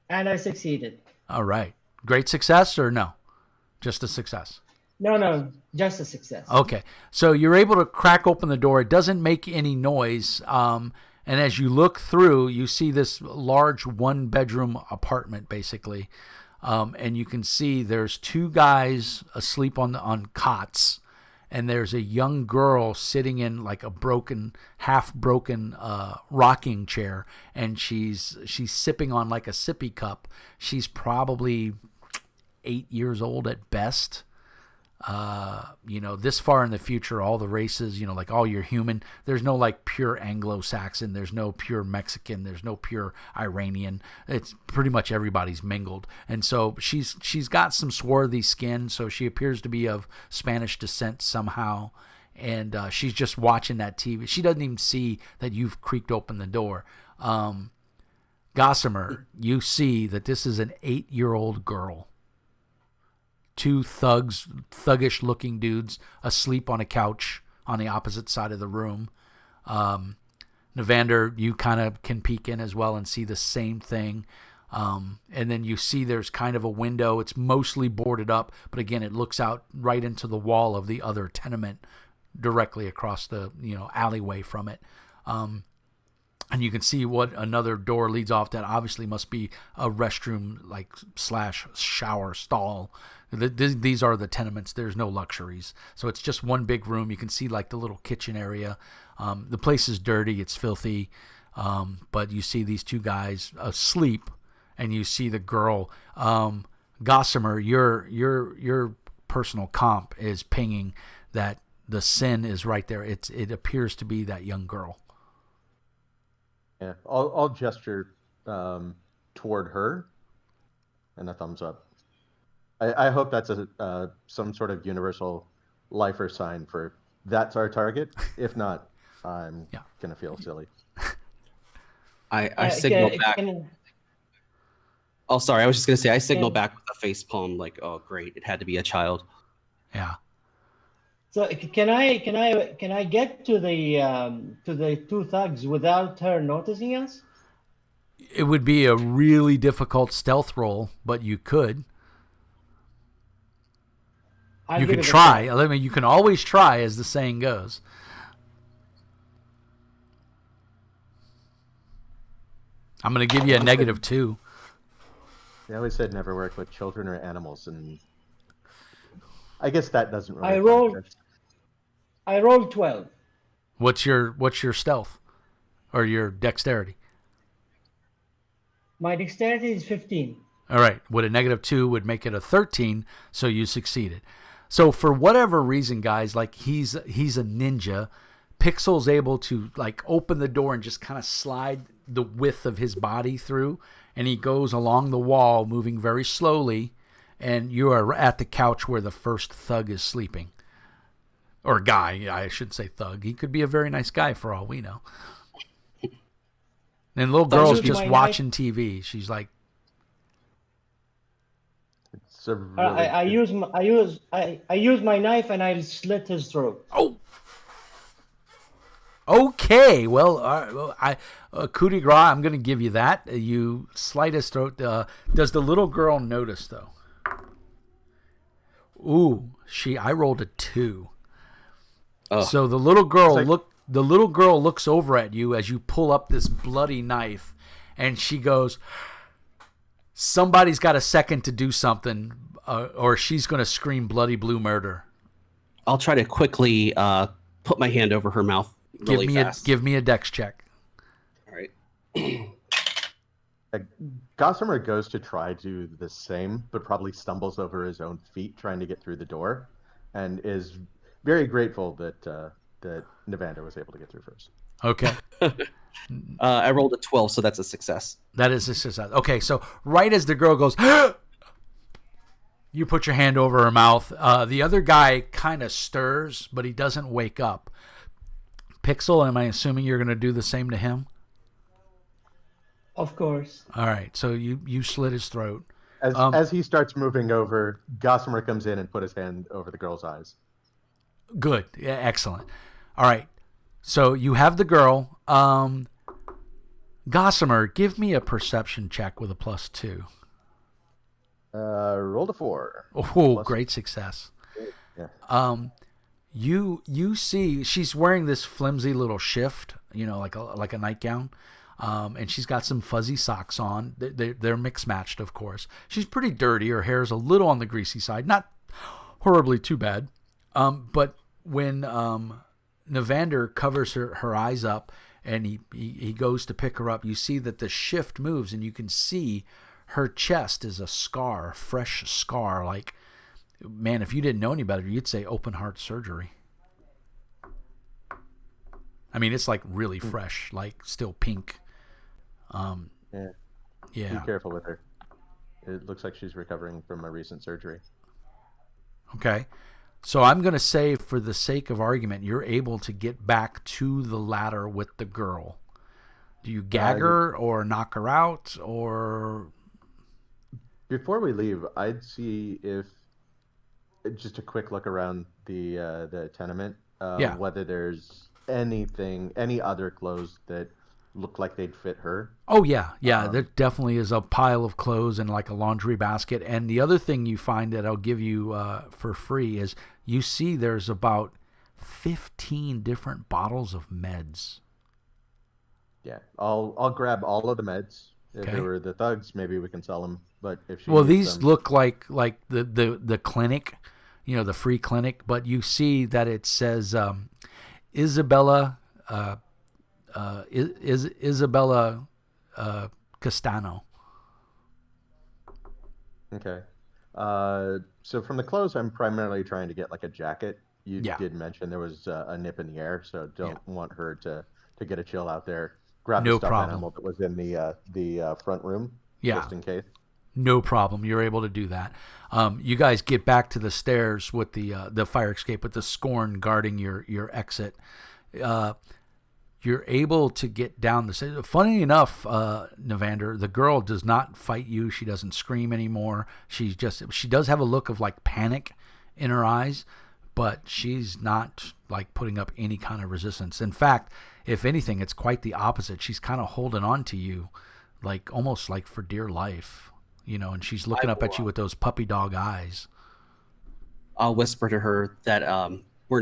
And I succeeded. All right. Great success or no? Just a success. No, just a success. Okay. So you're able to crack open the door. It doesn't make any noise. And as you look through, you see this large one-bedroom apartment, basically. And you can see there's two guys asleep on cots. And there's a young girl sitting in like a half broken rocking chair, and she's sipping on like a sippy cup. She's probably 8 years old at best. This far in the future, all the races, like all your human, there's no like pure Anglo-Saxon, there's no pure Mexican, there's no pure Iranian. It's pretty much everybody's mingled. And so she's got some swarthy skin, so she appears to be of Spanish descent somehow. and she's just watching that TV. She doesn't even see that you've creaked open the door. Gossamer, you see that this is an 8-year-old girl. Two thuggish looking dudes asleep on a couch on the opposite side of the room. Navander, you kind of can peek in as well and see the same thing. And then you see there's kind of a window. It's mostly boarded up, but again, it looks out right into the wall of the other tenement directly across the alleyway from it. And you can see what another door leads off that obviously must be a restroom / shower stall. These are the tenements. There's no luxuries. So it's just one big room. You can see like the little kitchen area. The place is dirty. It's filthy. But you see these two guys asleep, and you see the girl. Gossamer, your personal comp is pinging that the sin is right there. It appears to be that young girl. Yeah, I'll gesture toward her, and a thumbs up. I hope that's some sort of universal lifer sign for that's our target. If not, I'm gonna feel silly. I signal back. Oh, sorry. I was just gonna say I signal back with a face palm, like, oh, great, it had to be a child. Yeah. So can I get to the two thugs without her noticing us? It would be a really difficult stealth roll, but you could. You can try. I mean, you can always try, as the saying goes. I'm going to give you a -2. They always said never work with children or animals, and I guess that doesn't really. I rolled 12. What's your stealth, or your dexterity? My dexterity is 15. All right. With a -2 would make it a 13, so you succeeded. So for whatever reason, guys, like he's a ninja. Pixel's able to like open the door and just kind of slide the width of his body through, and he goes along the wall, moving very slowly, and you are at the couch where the first thug is sleeping. Or guy, I shouldn't say thug. He could be a very nice guy for all we know. And little girl's just watching TV. She's like, It's a really I use my knife and I slit his throat. oh. Okay, well, coup de grace, I'm going to give you that. You slit his throat. Does the little girl notice, though? Ooh, I rolled a 2. Oh. So the little girl looks over at you as you pull up this bloody knife, and she goes, "Somebody's got a second to do something, or she's going to scream bloody blue murder." I'll try to quickly put my hand over her mouth. Really fast. Give me a dex check. All right. Gossamer goes to try to do the same, but probably stumbles over his own feet trying to get through the door, and is very grateful that Navander was able to get through first. Okay. I rolled a 12, so that's a success. That is a success. Okay, so right as the girl goes, you put your hand over her mouth. The other guy kind of stirs, but he doesn't wake up. Pixel, am I assuming you're going to do the same to him? Of course. All right, so you slit his throat. As he starts moving over, Gossamer comes in and put his hand over the girl's eyes. Good. Yeah, excellent. All right, so you have the girl. Gossamer, give me a perception check with a +2. Rolled a 4. Oh, great success. Yeah. You see she's wearing this flimsy little shift, like a nightgown, and she's got some fuzzy socks on. They're mixed matched, of course. She's pretty dirty. Her hair's a little on the greasy side, not horribly too bad. But when Navander covers her eyes up and he goes to pick her up, you see that the shift moves, and you can see her chest is a scar, a fresh scar. Like, man, if you didn't know any better, you'd say open heart surgery. I mean, it's like really fresh, like still pink. Yeah. Be careful with her. It looks like she's recovering from a recent surgery. Okay. So I'm going to say, for the sake of argument, you're able to get back to the ladder with the girl. Do you gag her or knock her out, or... Before we leave, I'd see if just a quick look around the tenement, Yeah. whether there's any other clothes that look like they'd fit her. Oh, yeah. There definitely is a pile of clothes and like a laundry basket. And the other thing you find that I'll give you for free is you see there's about 15 different bottles of meds. Yeah, I'll grab all of the meds. If Okay. they were the thugs, maybe we can sell them. But if she Well, needs these them, look like the clinic, the free clinic, but you see that it says Isabella Isabella Castano. okay. So from the clothes, I'm primarily trying to get like a jacket. You Yeah. did mention there was a nip in the air, so don't want her to get a chill out there. Grab the No stuffed problem. animal that was in the front room, Yeah. just in case. No problem. You're able to do that. You guys get back to the stairs with the fire escape with the Scorn guarding your exit. You're able to get down the stairs. Funny enough, Navander, the girl does not fight you. She doesn't scream anymore. She does have a look of like panic in her eyes, but she's not like putting up any kind of resistance. In fact, if anything, it's quite the opposite. She's kind of holding on to you, like almost like for dear life, and she's looking up at you with those puppy dog eyes. I'll whisper to her that we're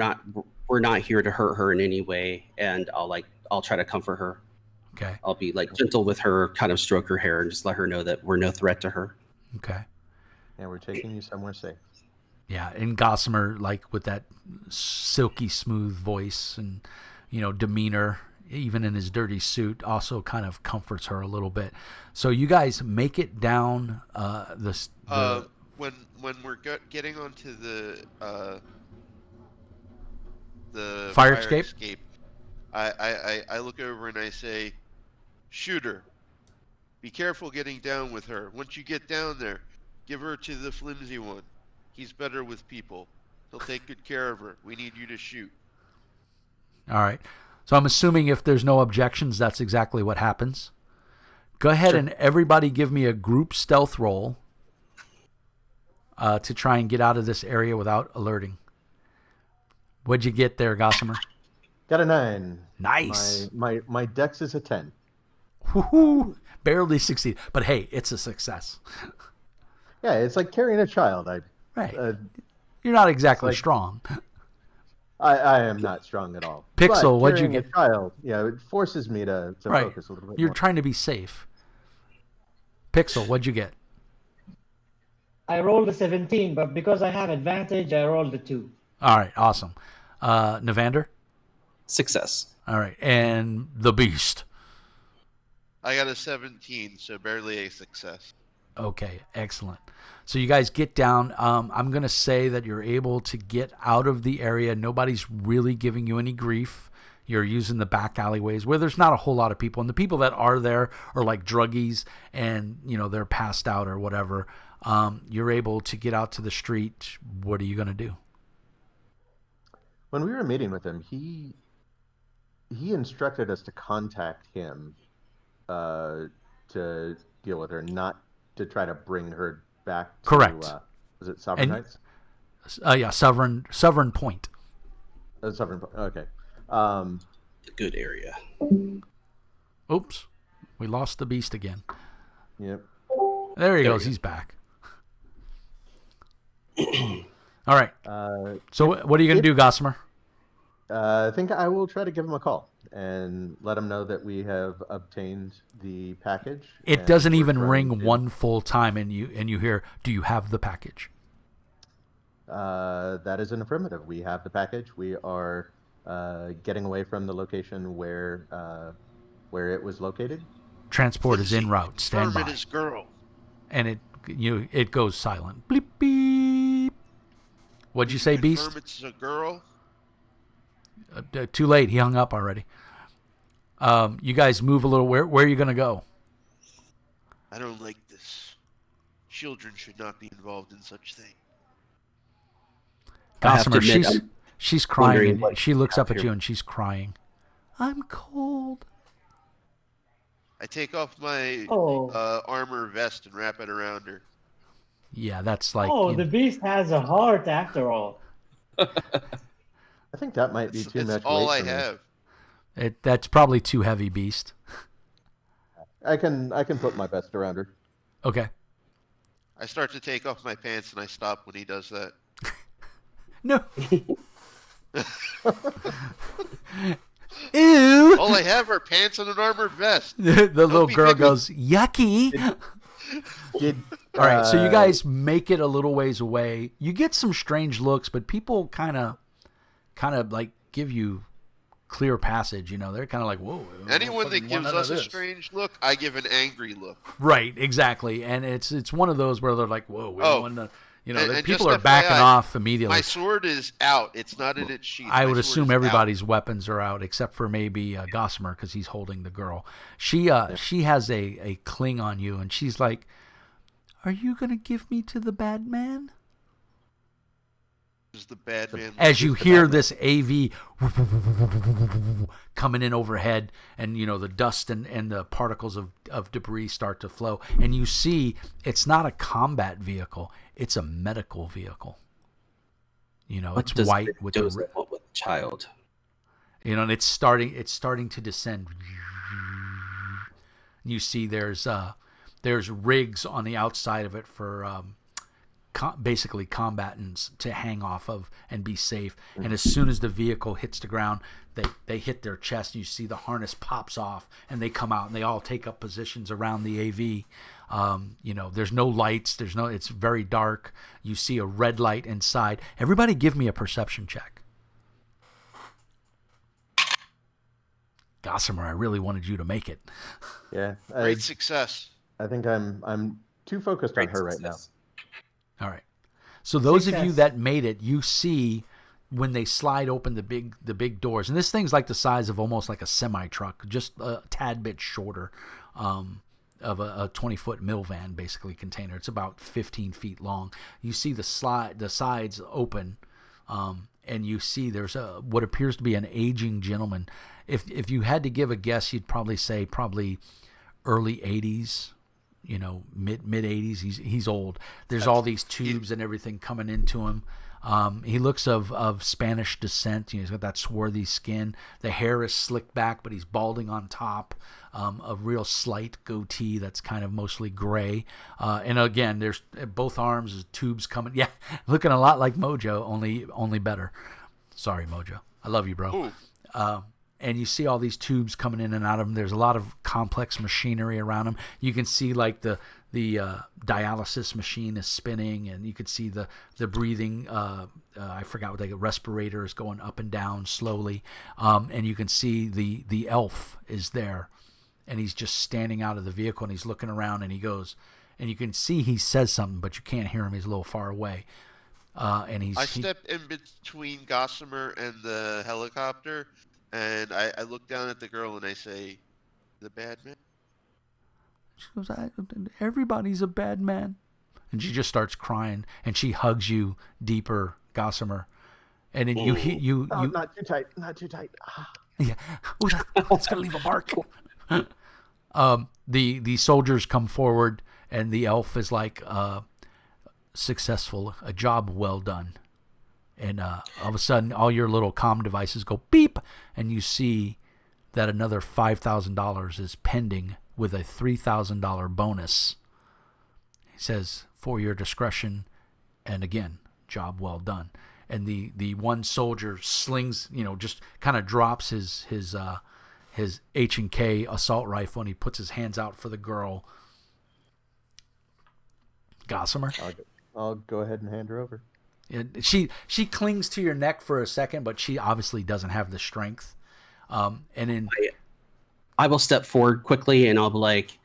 not here to hurt her in any way, and I'll try to comfort her. Okay. I'll be like gentle with her, kind of stroke her hair, and just let her know that we're no threat to her. Okay. And we're taking you somewhere safe. Yeah, and Gossamer, like with that silky smooth voice and demeanor, even in his dirty suit, also kind of comforts her a little bit. So you guys make it down when we're getting onto the fire escape, I look over and I say, "Shooter, be careful getting down with her. Once you get down there, give her to the flimsy one. He's better with people. He'll take good care of her. We need you to shoot." All right. So I'm assuming if there's no objections, that's exactly what happens. Go ahead and everybody give me a group stealth roll to try and get out of this area without alerting. What'd you get there, Gossamer? Got a 9. Nice. My dex is a 10. Woo-hoo. Barely succeed. But hey, it's a success. Yeah, it's like carrying a child. Right. You're not exactly like- strong. I am not strong at all. Pixel, But what'd you carrying get? A child, it forces me to Right. focus a little bit You're more. trying to be safe. Pixel, what'd you get? I rolled a 17, but because I have advantage, I rolled a 2. All right, awesome. Navander? Success. All right, and the Beast. I got a 17, so barely a success. Okay, excellent. So you guys get down. I'm going to say that you're able to get out of the area. Nobody's really giving you any grief. You're using the back alleyways where there's not a whole lot of people. And the people that are there are like druggies and, they're passed out or whatever. You're able to get out to the street. What are you going to do? When we were meeting with him, he instructed us to contact him to deal with her, not to try to bring her back to... Correct. Was it Sovereign Heights? Yeah, Sovereign Point. Sovereign Point, okay. Good area. Oops. We lost the Beast again. Yep. There he goes. He's back. All right. So what are you going to do, Gossamer? I think I will try to give him a call and let him know that we have obtained the package. It and doesn't we're even trying ring to- one full time, and you hear, "Do you have the package?" That is an affirmative. We have the package. We are getting away from the location where it was located. Transport is en route. Stand Confirm by. it is girl. And it goes silent. Bleep beep. What'd you say, Beast? Confirm it's a girl. Too late. He hung up already. You guys move a little. Where are you going to go? I don't like this. Children should not be involved in such thing. I have to Gossamer, admit, she's wondering crying, and what she looks up at here. you and she's crying. I'm cold. I take off my Oh, armor vest and wrap it around her. Yeah, that's like oh, the beast has a heart after all. I think that might be too It's much all weight I for me. have. that's probably too heavy, Beast. I can put my vest around her. Okay. I start to take off my pants and I stop when he does that. No. Ew. All I have are pants and an armored vest. The little be girl picky. goes, yucky. Did All right, so you guys make it a little ways away. You get some strange looks, but people kind of like give you clear passage. You know, they're kind of like, whoa. Anyone that gives us a strange look, I give an angry look. Right, exactly, and it's one of those where they're like, whoa, we don't want to. You know, and people just are backing FYI, off immediately. My sword is out. It's not in its sheath. I My would sword assume is everybody's weapons are out except for maybe Gossamer because he's holding the girl. She has a cling on you, and she's like, "Are you gonna give me to the bad man?" Is the bad man. As you hear this AV coming in overhead, and you know the dust and the particles of debris start to flow, and you see it's not a combat vehicle, it's a medical vehicle. You know, it's white with the with a child. You know, and it's starting to descend. You see there's rigs on the outside of it for basically combatants to hang off of and be safe. And as soon as the vehicle hits the ground, they hit their chest. You see the harness pops off, and they come out, and they all take up positions around the AV. You know, there's no lights. It's very dark. You see a red light inside. Everybody, give me a perception check. Gossamer, I really wanted you to make it. Yeah. Great success. I think I'm too focused on her right now. All right. So those of you Success. that made it, you see when they slide open the big doors, and this thing's like the size of almost like a semi truck, just a tad bit shorter, of a 20-foot mill van, basically container. It's about 15 feet long. You see the sides open, and you see there's what appears to be an aging gentleman. If you had to give a guess, you'd probably say early 80s. You know, mid 80s. He's old. There's all these tubes and everything coming into him. He looks of Spanish descent. You know, he's got that swarthy skin. The hair is slicked back, but he's balding on top. A real slight goatee that's kind of mostly gray. And again, there's both arms, tubes coming. Yeah, looking a lot like Mojo, only better. Sorry, Mojo. I love you, bro. And you see all these tubes coming in and out of them. There's a lot of complex machinery around them. You can see like the dialysis machine is spinning, and you could see the breathing. I forgot what respirator is going up and down slowly. And you can see the elf is there, and he's just standing out of the vehicle, and he's looking around, and he goes, and you can see he says something, but you can't hear him. He's a little far away. And I step in between Gossamer and the helicopter. And I look down at the girl and I say, "The bad man?" She goes, "Everybody's a bad man." And she just starts crying, and she hugs you deeper, Gossamer. And then you not too tight, not too tight. yeah, it's gonna leave a mark. The soldiers come forward, and the elf is like, "Successful, a job well done." And all of a sudden, all your little comm devices go beep, and you see that another $5,000 is pending with a $3,000 bonus. He says, "For your discretion, and again, job well done." And the one soldier slings, just kind of drops his H&K assault rifle, and he puts his hands out for the girl. Gossamer? I'll go ahead and hand her over. She clings to your neck for a second, but she obviously doesn't have the strength. And then I will step forward quickly, and I'll be like,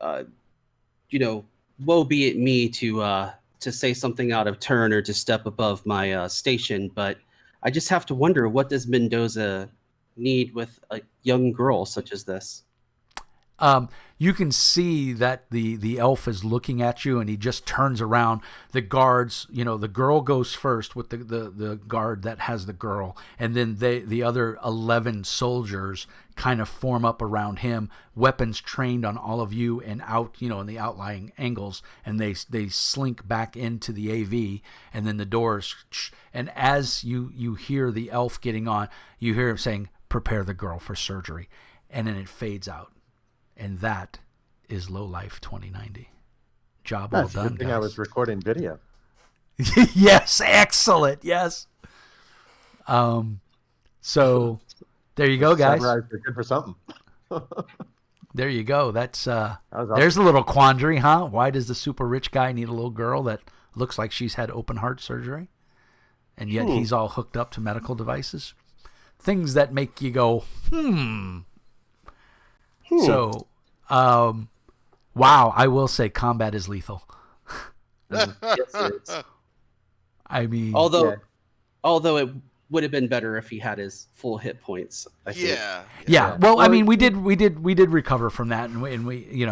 woe be it me to say something out of turn or to step above my station, but I just have to wonder, what does Mendoza need with a young girl such as this? You can see that the elf is looking at you, and he just turns around. The guards, the girl goes first with the guard that has the girl, and then the other 11 soldiers kind of form up around him, weapons trained on all of you and out, in the outlying angles, and they slink back into the AV, and then the doors. And as you hear the elf getting on, you hear him saying, "Prepare the girl for surgery," and then it fades out. And that is Low Life 2090. Job well That's a done, good thing guys. I was recording video. Yes, excellent. Yes. So there you go, guys. Samurais are good for something. There you go. That's was awesome. There's a little quandary, huh? Why does the super rich guy need a little girl that looks like she's had open heart surgery, and yet he's all hooked up to medical devices? Things that make you go, So, wow, I will say combat is lethal. Yes, it is. I mean, Although it would have been better if he had his full hit points. I think. yeah. Well, I mean, we did recover from that, and we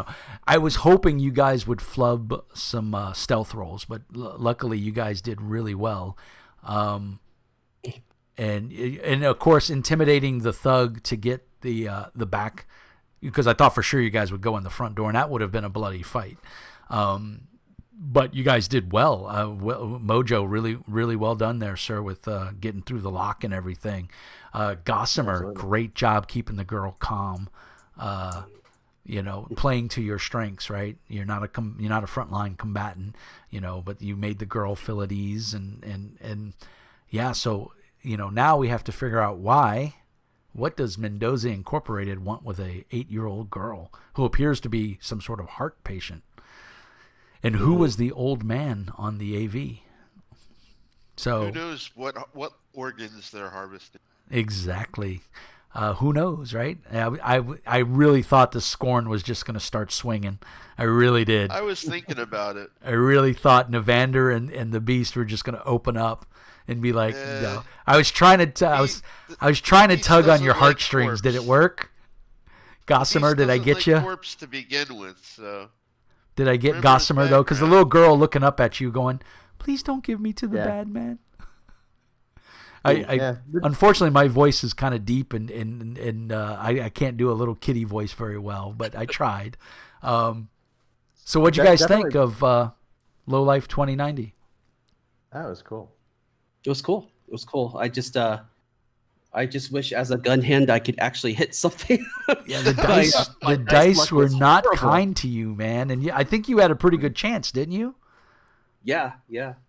I was hoping you guys would flub some stealth rolls, but luckily you guys did really well. And of course, intimidating the thug to get the back, because I thought for sure you guys would go in the front door, and that would have been a bloody fight. But you guys did well. Mojo, really, really well done there, sir, with getting through the lock and everything. Gossamer, Absolutely. great job keeping the girl calm. Playing to your strengths, right? You're not a frontline combatant, but you made the girl feel at ease, and yeah. So now we have to figure out why. What does Mendoza Incorporated want with a 8-year-old girl who appears to be some sort of heart patient? And who was the old man on the AV? So who knows what organs they're harvesting? Exactly. Who knows, right? I really thought the Scorn was just going to start swinging. I really did. I was thinking about it. I really thought Navander and the Beast were just going to open up and be like, no. I was trying to I was trying to tug on your heartstrings. Did it work? Gossamer, did I get you? Corpse to begin with, so. Did I get Gossamer though? Because the little girl looking up at you, going, "Please don't give me to the bad man." Unfortunately, my voice is kind of deep, and I can't do a little kitty voice very well, but I tried. So what'd you guys think of Low Life 2090? That was cool. It was cool. I just wish as a gun hand I could actually hit something. Yeah, the dice were not kind to you, man. And I think you had a pretty good chance, didn't you? Yeah.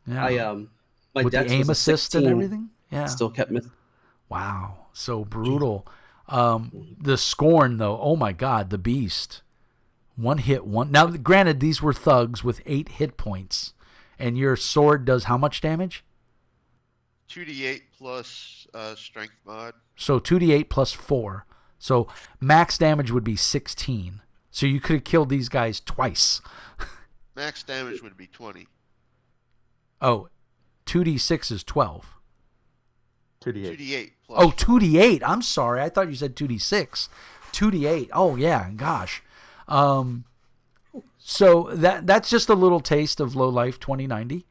My with the aim assist and everything. Yeah, still kept missing. Wow, so brutal. The Scorn though, oh my God, the Beast. One hit. Now, granted, these were thugs with 8 hit points, and your sword does how much damage? 2d8 plus strength mod. So 2d8 plus 4. So max damage would be 16. So you could have killed these guys twice. Max damage would be 20. Oh, 2d6 is 12. 2d8. 2d8 plus. Oh, 2d8. I'm sorry. I thought you said 2d6. 2d8. Oh, yeah. Gosh. So that's just a little taste of Low Life 2090.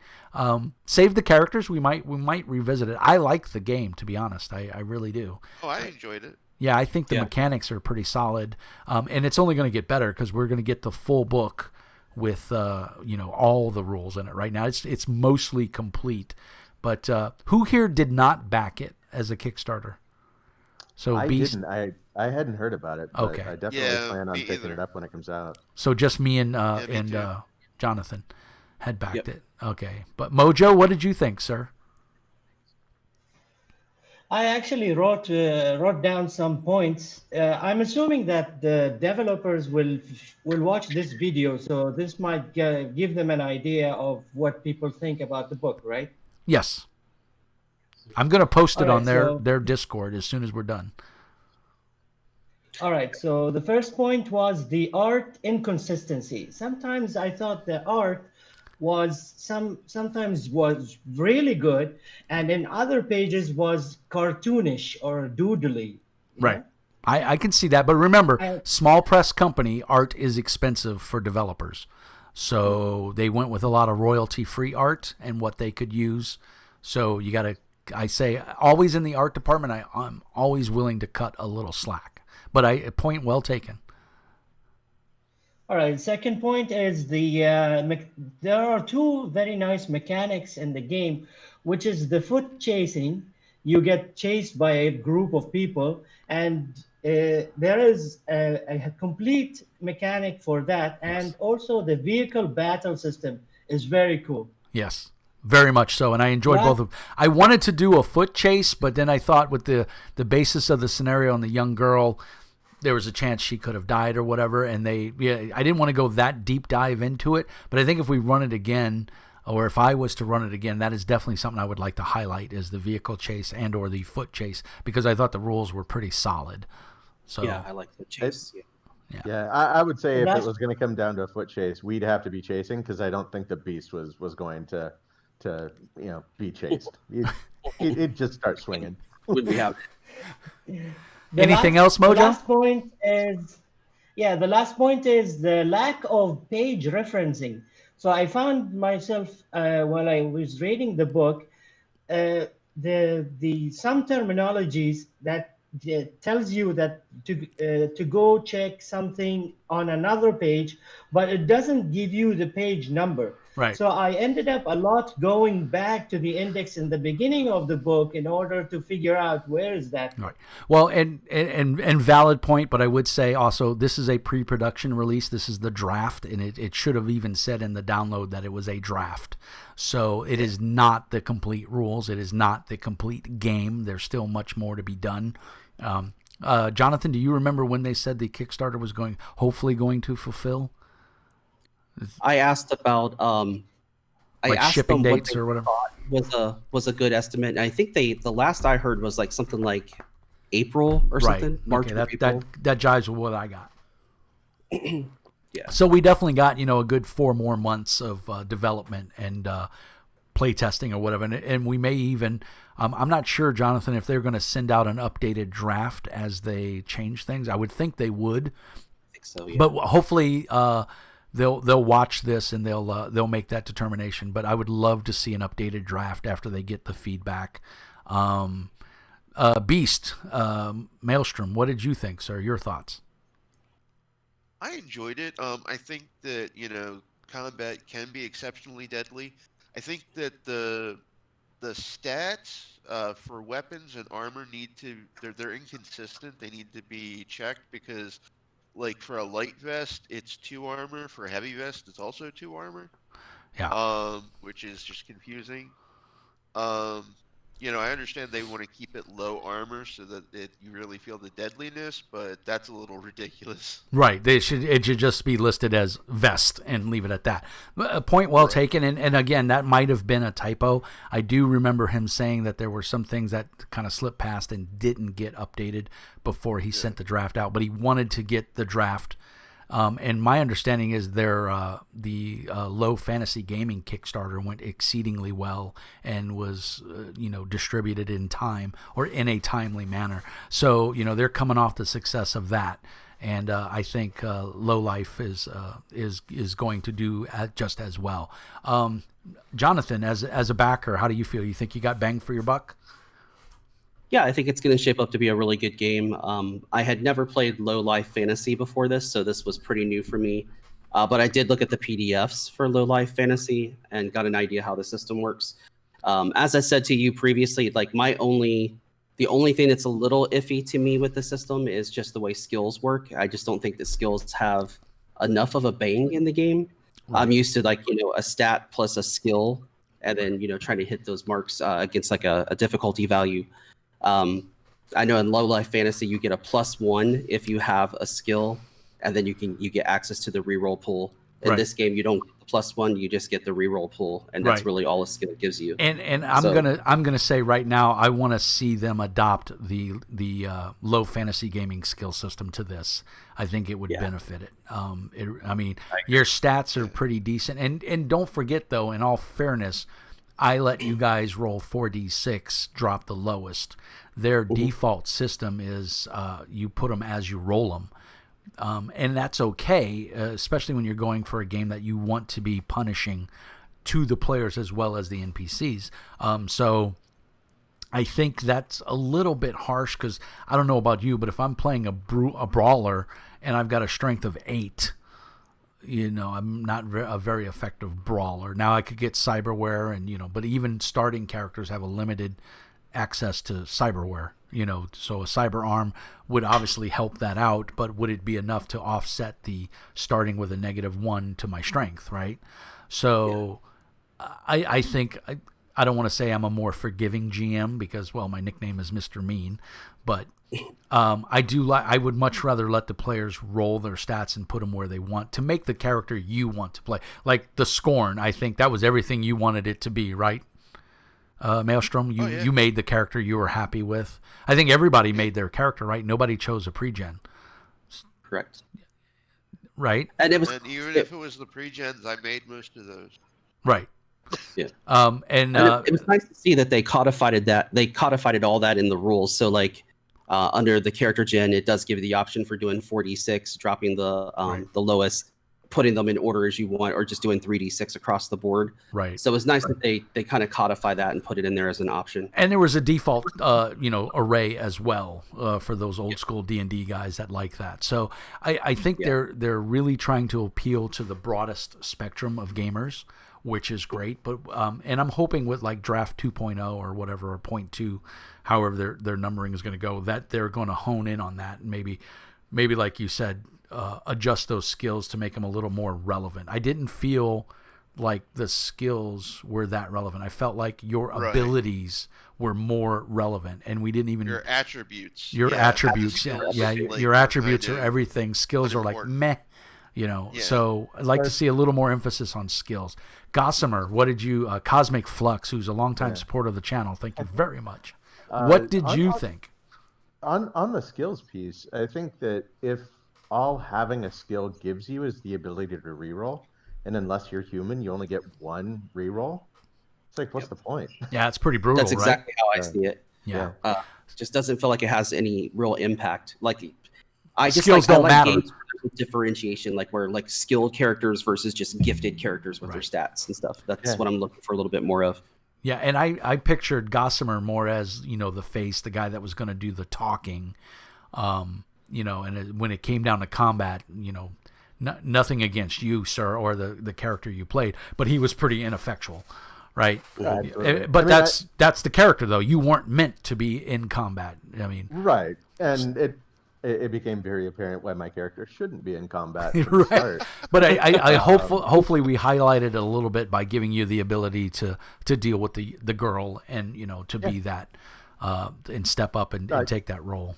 Save the characters. We might revisit it. I like the game, to be honest. I really do. Oh, I enjoyed it. Yeah, I think the mechanics are pretty solid, and it's only going to get better because we're going to get the full book with all the rules in it. Right now, it's mostly complete. But who here did not back it as a Kickstarter? So I Beast, didn't. I hadn't heard about it. But Okay. I definitely plan on picking it up when it comes out. So just me and me too. Jonathan had backed it. Okay, but Mojo, what did you think, sir? I actually wrote down some points. I'm assuming that the developers will watch this video, so this might give them an idea of what people think about the book, right? Yes. I'm going to post it on so- their Discord as soon as we're done. All right, so the first point was the art inconsistency. Sometimes I thought the art was sometimes was really good, and in other pages was cartoonish or doodly. Right. I can see that. But remember, I- small press company, art is expensive for developers. So they went with a lot of royalty-free art and what they could use. So you got to, I say, always in the art department, I'm always willing to cut a little slack. But point well taken. All right. Second point is there are two very nice mechanics in the game, which is the foot chasing. You get chased by a group of people, and there is a complete mechanic for that. And Yes. also the vehicle battle system is very cool. Yes, very much so, and I enjoyed Yeah. both of them. I wanted to do a foot chase, but then I thought with the basis of the scenario and the young girl, there was a chance she could have died or whatever, and I didn't want to go that deep dive into it, but I think if we run it again, or if I was to run it again, that is definitely something I would like to highlight, is the vehicle chase and or the foot chase, because I thought the rules were pretty solid. So Yeah, I like the chase. Yeah. Yeah, I would say if it Last- was going to come down to a foot chase, we'd have to be chasing, because I don't think the beast was going to be chased. It just start swinging. Would we have? Anything else, Mojo? The last point is the lack of page referencing. So I found myself while I was reading the book, the some terminologies that tells you that to go check something on another page, but it doesn't give you the page number. Right. So I ended up a lot going back to the index in the beginning of the book in order to figure out where is that. Right. Well, and valid point, but I would say also this is a pre-production release. This is the draft, and it should have even said in the download that it was a draft. So it is not the complete rules. It is not the complete game. There's still much more to be done. Jonathan, do you remember when they said the Kickstarter was hopefully going to fulfill? I asked about I Like asked shipping them what dates they or whatever? thought was a good estimate. And I think the last I heard was like something like April or something. March Okay, or April. that jives with what I got. Yeah. So we definitely got a good 4 more months of development and play testing or whatever, and we may even. I'm not sure, Jonathan, if they're going to send out an updated draft as they change things. I would think they would, I think so, yeah. but hopefully they'll watch this and they'll make that determination. But I would love to see an updated draft after they get the feedback. Beast, Maelstrom, what did you think, sir? Your thoughts? I enjoyed it. I think that combat can be exceptionally deadly. I think that the stats for weapons and armor they're inconsistent. They need to be checked, because like for a light vest it's 2 armor, for a heavy vest it's also 2 armor. Yeah. Which is just confusing. I understand they want to keep it low armor so that you really feel the deadliness, but that's a little ridiculous. Right. It should just be listed as vest and leave it at that. A point well taken. And again, that might have been a typo. I do remember him saying that there were some things that kind of slipped past and didn't get updated before he sent the draft out, but he wanted to get the draft. And my understanding is the Low Fantasy Gaming Kickstarter went exceedingly well and was distributed in time, or in a timely manner. So they're coming off the success of that, and I think Low Life is going to do just as well. Jonathan, as a backer, how do you feel? You think you got bang for your buck? Yeah, I think it's going to shape up to be a really good game. I had never played Low Life Fantasy before this, so this was pretty new for me. But I did look at the PDFs for Low Life Fantasy and got an idea how the system works. As I said to you previously, like the only thing that's a little iffy to me with the system is just the way skills work. I just don't think that skills have enough of a bang in the game. Right. I'm used to a stat plus a skill, and then trying to hit those marks against like a difficulty value. I know in Low Life Fantasy you get a +1 if you have a skill, and then you get access to the reroll pool. In this game, you don't get the +1; you just get the reroll pool, and that's really all a skill gives you. And I'm gonna say right now, I want to see them adopt the Low Fantasy Gaming skill system to this. I think it would benefit it. Your stats are pretty decent, and don't forget though, in all fairness, I let you guys roll 4d6, drop the lowest. Their default system is you put them as you roll them. And that's okay, especially when you're going for a game that you want to be punishing to the players as well as the NPCs. So I think that's a little bit harsh because I don't know about you, but if I'm playing a brawler and I've got a strength of 8, I'm not a very effective brawler. Now I could get cyberware but even starting characters have a limited access to cyberware, so a cyber arm would obviously help that out, but would it be enough to offset the starting with a -1 to my strength, right? So I think I don't want to say I'm a more forgiving GM because, well, my nickname is Mr. Mean, but I would much rather let the players roll their stats and put them where they want to make the character you want to play. Like the Scorn, I think that was everything you wanted it to be, right? Maelstrom, you made the character you were happy with. I think everybody made their character, right? Nobody chose a pre-gen. Correct. Right? And even if it was the pre-gens, I made most of those. Right. Yeah. And it was nice to see that they codified all that in the rules. So like under the character gen, it does give you the option for doing 4d6, dropping the lowest, putting them in order as you want, or just doing 3d6 across the board. Right. So it was nice that they kind of codify that and put it in there as an option. And there was a default, array as well for those old school D&D guys that like that. So I think they're really trying to appeal to the broadest spectrum of gamers, which is great. But and I'm hoping with like Draft 2.0 or whatever, or 0.2, however their numbering is going to go, that they're going to hone in on that and maybe like you said, adjust those skills to make them a little more relevant. I didn't feel like the skills were that relevant. I felt like your abilities were more relevant, and we didn't even your attributes. Your attributes are everything. Skills are like meh, So I'd like to see a little more emphasis on skills. Gossamer, what did you? Cosmic Flux, who's a longtime supporter of the channel, thank you very much. What did you think? On the skills piece, I think that if all having a skill gives you is the ability to reroll, and unless you're human, you only get one reroll. It's like, what's the point? Yeah, it's pretty brutal. That's exactly how I see it. Yeah, just doesn't feel like it has any real impact. Like, skills don't matter. Games with differentiation, like where like skilled characters versus just gifted characters with their stats and stuff. That's what I'm looking for a little bit more of. Yeah, and I pictured Gossamer more as the face, the guy that was going to do the talking. And when it came down to combat, nothing against you, sir, or the character you played, but he was pretty ineffectual, right? But that's the character, though. You weren't meant to be in combat. I mean, right, and it became very apparent why my character shouldn't be in combat from the start. But I hopefully we highlighted it a little bit by giving you the ability to deal with the girl and to be that and step up and take that role.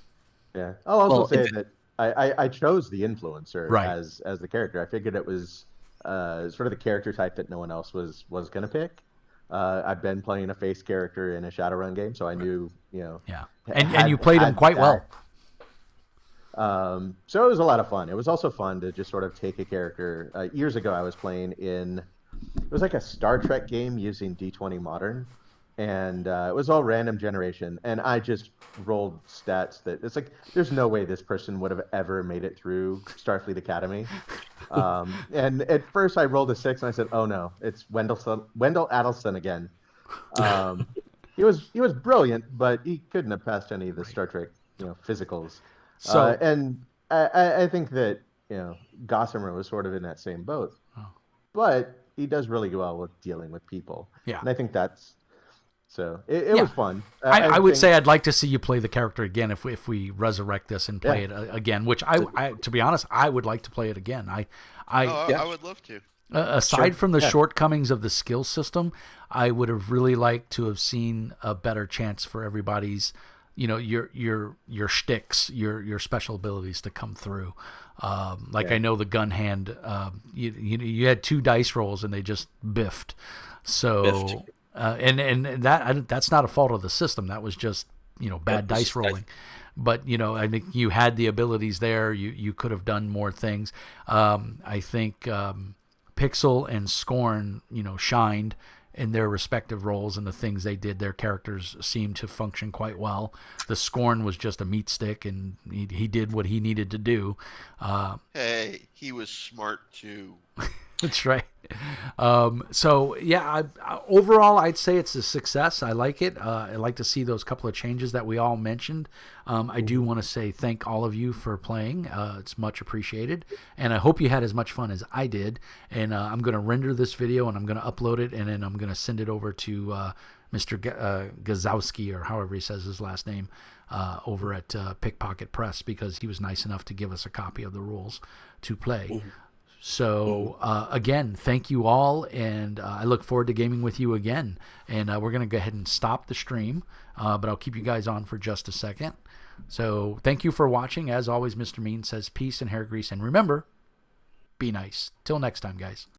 Yeah, I'll also say that I chose the influencer as the character. I figured it was sort of the character type that no one else was going to pick. I've been playing a face character in a Shadowrun game, so I knew Yeah, and you played him quite well. So it was a lot of fun. It was also fun to just sort of take a character. Years ago, I was playing it was like a Star Trek game using D20 Modern, and it was all random generation, and I just rolled stats that it's like there's no way this person would have ever made it through Starfleet Academy. And at first I rolled a 6 and I said, oh no, it's Wendell Adelson again. He was brilliant, but he couldn't have passed any of the Star Trek physicals. So and I think that Gossamer was sort of in that same boat, but he does really well with dealing with people. Yeah, and I think that's so. It was fun. I would say I'd like to see you play the character again if we resurrect this and play it again. Which I to be honest, I would like to play it again. I would love to. Aside from the shortcomings of the skill system, I would have really liked to have seen a better chance for everybody's, your shticks, your special abilities to come through. I know the gun hand, you had 2 dice rolls and they just biffed. So, and that's not a fault of the system. That was just, bad dice rolling. But, I think you had the abilities there. You could have done more things. I think Pixel and Scorn, shined. in their respective roles and the things they did. Their characters seemed to function quite well. The Scorn was just a meat stick, and he did what he needed to do. Hey, he was smart too. That's right. So yeah, overall, I'd say it's a success. I like it. I like to see those couple of changes that we all mentioned. I do want to say thank all of you for playing. It's much appreciated, and I hope you had as much fun as I did. And I'm going to render this video, and I'm going to upload it, and then I'm going to send it over to Mr. Gazowski, or however he says his last name, over at Pickpocket Press, because he was nice enough to give us a copy of the rules to play. So, again, thank you all, and I look forward to gaming with you again. And we're going to go ahead and stop the stream, but I'll keep you guys on for just a second. So, thank you for watching. As always, Mr. Mean says peace and hair grease, and remember, be nice. Till next time, guys.